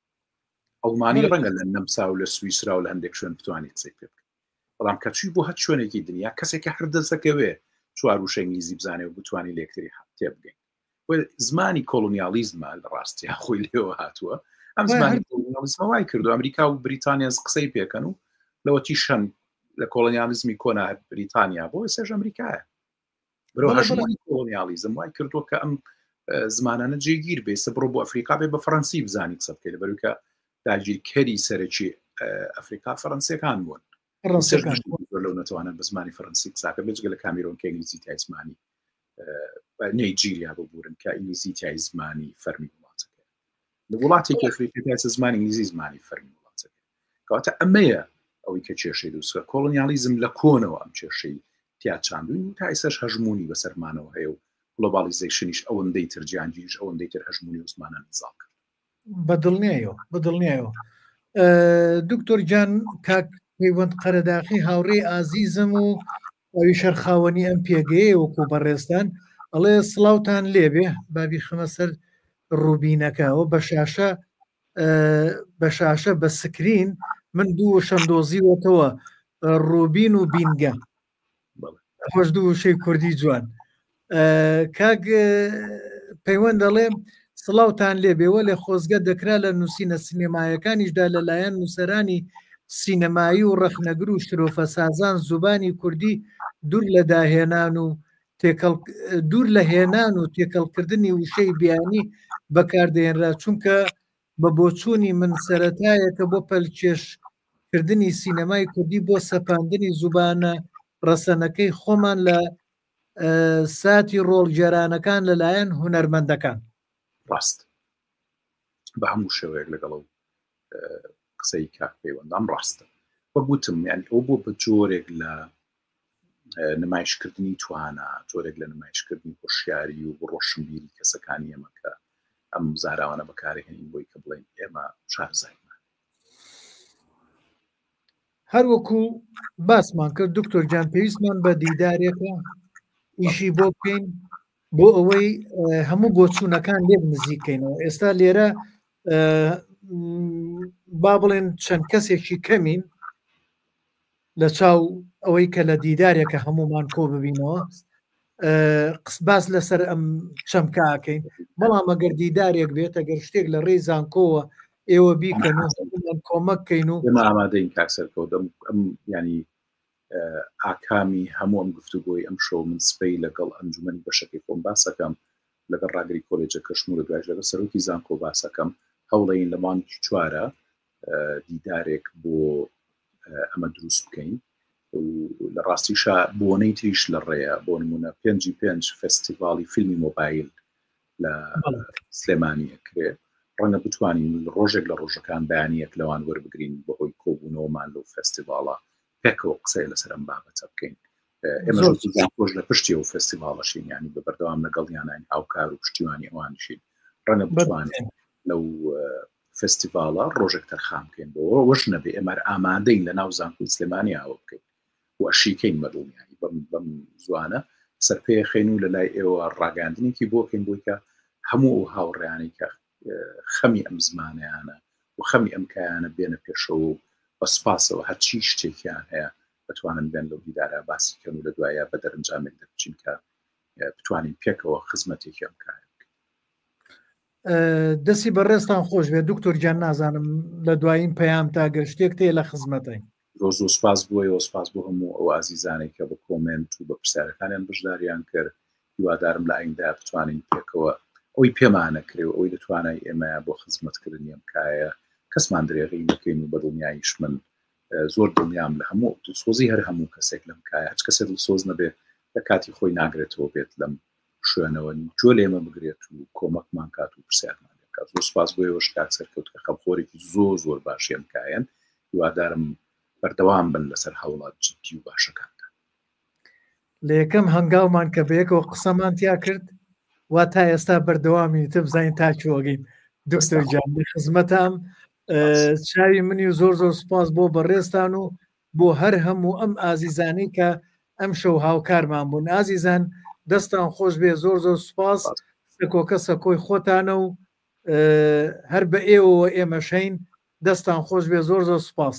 ئەڵمانی ڕەنگە لە نەمسا و لە سویسرا و لە هەندێک شوێن بتوانێت قسەی پێ بکەیت بەڵام کەچووی بۆ هەچ شوێنێکی دنیا کەسێکە هەردەستەکەوێ چوار وشە ئینگلیزی بزانێ و بتوانانی لە یەکتری تێ بگەین زمانی کۆلۆنیالیزمە لە ڕاستی خۆی لێوە هاتووە ئەم زمانی کۆلۆنیالیزمە وای کردو ئەمریکا و بریتانیا قسەی پێکەن و لەوەتی شەن لە کۆلۆنیالیزمی کۆنا بریتانیا بۆ سێژ ئەمریکایە برۆ هەژمانی کۆلۆنیالیزم وای کردووە کە ئەم زمانانە جێگیر بێسە بڕۆ بۆ ئەفریقا بێ بە فەڕەنسی بزانی قسە بکەیت لەبەرکە داگیرکەری سەرەکی ئەفریقا فەڕەنسیەکان بوون لەو نەتوانن بە زمانی فەڕەنسی قساکە بێجگە لە کامیرۆن کە ئینگلیزی تای زمانی نەیجیریا ببوورن کە ئینگلیزی تای زمانی فەرمی وڵاتەکە لە وڵاتێکی ئەفریقا زمانی ئینگلیزی زمانی فەرمی وڵاتەکە کەواتە ئەمەیە ئەوەی کە کێشەی دروستکە کۆلۆنیالیزم لە کۆنەوە ئەم کێشەی تیا چاندوین و تا ئێساش هەژمونی بەسەرمانەوە هەیە و گلۆبالیزیشنیش ئەوەندەی تر جیانگیریش ئەوەندەی تر هەژمونی و زمانان نزاڵ کرد بەدڵنیایەوە دکتۆر جان کاک پەیوەند قەرەداخی هاوڕێی ئازیزم و ئەوی شەرخاوەنی ئەم پێگەیە وەکو بەڕێستان ئەڵێ سڵاوتان لێبێ بابی خەمە سەر ڕوبینەکەەوە بە شاشە بە سکرین من دوو شەمدۆزیوەتەوە ڕوبین و بینگە خۆش دوو شەی کوردی جوان کاک پەیوەند دەڵێ سڵاوتان لێبێەوە لێ خۆزگە دەکرا لە نووسینە سینێمایەکانیشدا لەلایەن نووسەرانی سینەمایی و ڕەخنەگر و شرۆفە سازان زوبانی کوردی دوور لە داهێنان و دوور لە هێنان و تێکەڵکردنی وشەی بیانی بەکاردێنرا چونکە بە بۆچوونی من سەرەتایەکە بۆ پەلکێشکردنی سینەمای کوردی بۆ سەپاندنی زوبانە ڕەسەنەکەی خۆمان لە ساتی ڕۆڵگەرانەکان لەلایەن هونەرمەندەکان ڕاست بە هەموو شێوەیەک لەگەڵ قسەی کاک پەیوەندام ڕاستە وەگوتم یعنی ئەو بۆ بە جۆرێک لە نمایشکردنی توانە جۆرێک لە نمایشکردنی هۆشیاری و ڕۆشنبیری کەسەکانی ئێمە کە ئەم زاراوانە بەکارهێنین بۆی کە بڵێن ئێمە شارزایمان هەروەکو باسمان کرد دکتۆر جان پێویستمان بە دیدارێکە ئیشی بۆ بکەین بۆ ئەوەی هەموو بۆچوونەکان لێ نزیکەینەوە ئێستا لێرە با بڵێن چەند کەسێکی کەمین لە چاو ئەوەی کە لە دیدارێکە هەمومان کۆ ببینەوە قسباس لەسەر ئەم چەمکاکەین بەڵام ئەگەر دیدارێک بێت ئەگەر شتێک لە ڕێی زانکۆوە ئێوە بیکەن و کۆمەکەین و ئامادەین کاکسەرکەوت ئەم ینی ئاکامی هەموو ئەم گفتوگۆی ئەم شەو من سپەی لەگەڵ ئەنجومەنی بەشەکەی خۆم باسەکەم لەگەڵ ڕاگری کۆلێجە کەشمور و دوای لەگەڵ سەرۆکی زانکۆ باسەکەم هەوڵەین لە مانگی چوارە دیدارێک بۆ ئەمە دروست بکەین لە ڕاستیشە بۆنەی تریش لە ڕێە بۆ نمونە 5 فستیڤالی فیلمی مۆبایل لە سلێمانی ئەکرێ ڕەنگە بتوانین ڕۆژێک لە ڕۆژەکان بەیانیەک لەوان وەربگرین بەهۆی کۆبوونەوەمان لەو فستیڤاڵە پێکەوە قسەی لەسەر ئەم بابەتە بکەین ئێمە خۆش لە پشتی ئەو فستیڤاڵەشین ینی بە بەردەوام لەگەڵ یانانی هاوکار و پشتیوانی ئەوانشین ڕەنگە بتوانین لەو فستیڤاڵە ڕۆژێک تەرخام بکەین بۆ وەش نەبێ ئێمە ئامادەین لە ناو زانکۆی سلێمانی ئەوە بکەین و ئەشیکەین مەدڵنیایی بەم زوانە سەرپێ خێن و لە لای ئێوە ڕاگەاندنێکی بۆکەین بۆی کە هەموو ئەو هاوڕێیانی کە خەمی ئەم زمانیانە و خەمی ئەم کایانە بێنە پێشەوە و بە سپاسەوە هەرچی شتێکیان هەیە بتوانن بێن لەو دیدارە باسیکەن و لە دوایە بە دەرەنجامێک دەبچین کە بتوانین پێکەوە خزمەتێکی ئەم کار دەستی بەڕێستان خۆش بێت دکتۆر جان نازانم لە دوایین پەیام تا گەر شتێک تێ لە خزمەتین زۆر سپاس بووەوە سپاس بۆ هەموو ئەو ئازیزانێک کە بە کۆمنت و بە پرسیارەکانیان بەشداریان کرد هیوادارم لە ئایندا بتوانین پێکەوە ئەوی پێمانە کرێ ئەوی دەتوانای ئێمە بۆ خزمەتکردنی ئەم کایە کەسمان درێغی نەکەین و بە دڵنیاییش من زۆر دڵنیام لە هەموو دڵسۆزی هەر هەموو کەسێک لەم کایە هەچ کەسێک دڵسۆز نەبێت لە کاتی خۆی ناگرێتەوە بێت لەم شوێنەوە جۆ لێمە بگرێت و کۆمەکمان کات و پرسیارمان کات. زۆر سپاس بۆ ئێوەش کاک سەرکەوت کە خەمخۆرێکی زۆر باشیان کایەن. هیوادارم بەردەوام بن لەسەر هەوڵات جددی و باشەکاندا. لە یەکەم هەنگاومان کە بەیەکەوە قسەمان تیا کرد وا تا ئێستا بەردەوامی تە بزانین تا چۆگەین. دکتۆر جان خزمەتام چاوی منی و زۆر سپاس بۆ بەڕێستان و بۆ هەر هەموو ئەم ئازیزانی کە ئەم شەو هاوکارمان بوون. ئازیزان دەستان خۆش بێ، زۆر سپاس. سەکۆکە سەکۆی خۆتانە و هەر بە ئێوەوە ئێمەشەین. دەستان خۆش بێ، زۆر سپاس.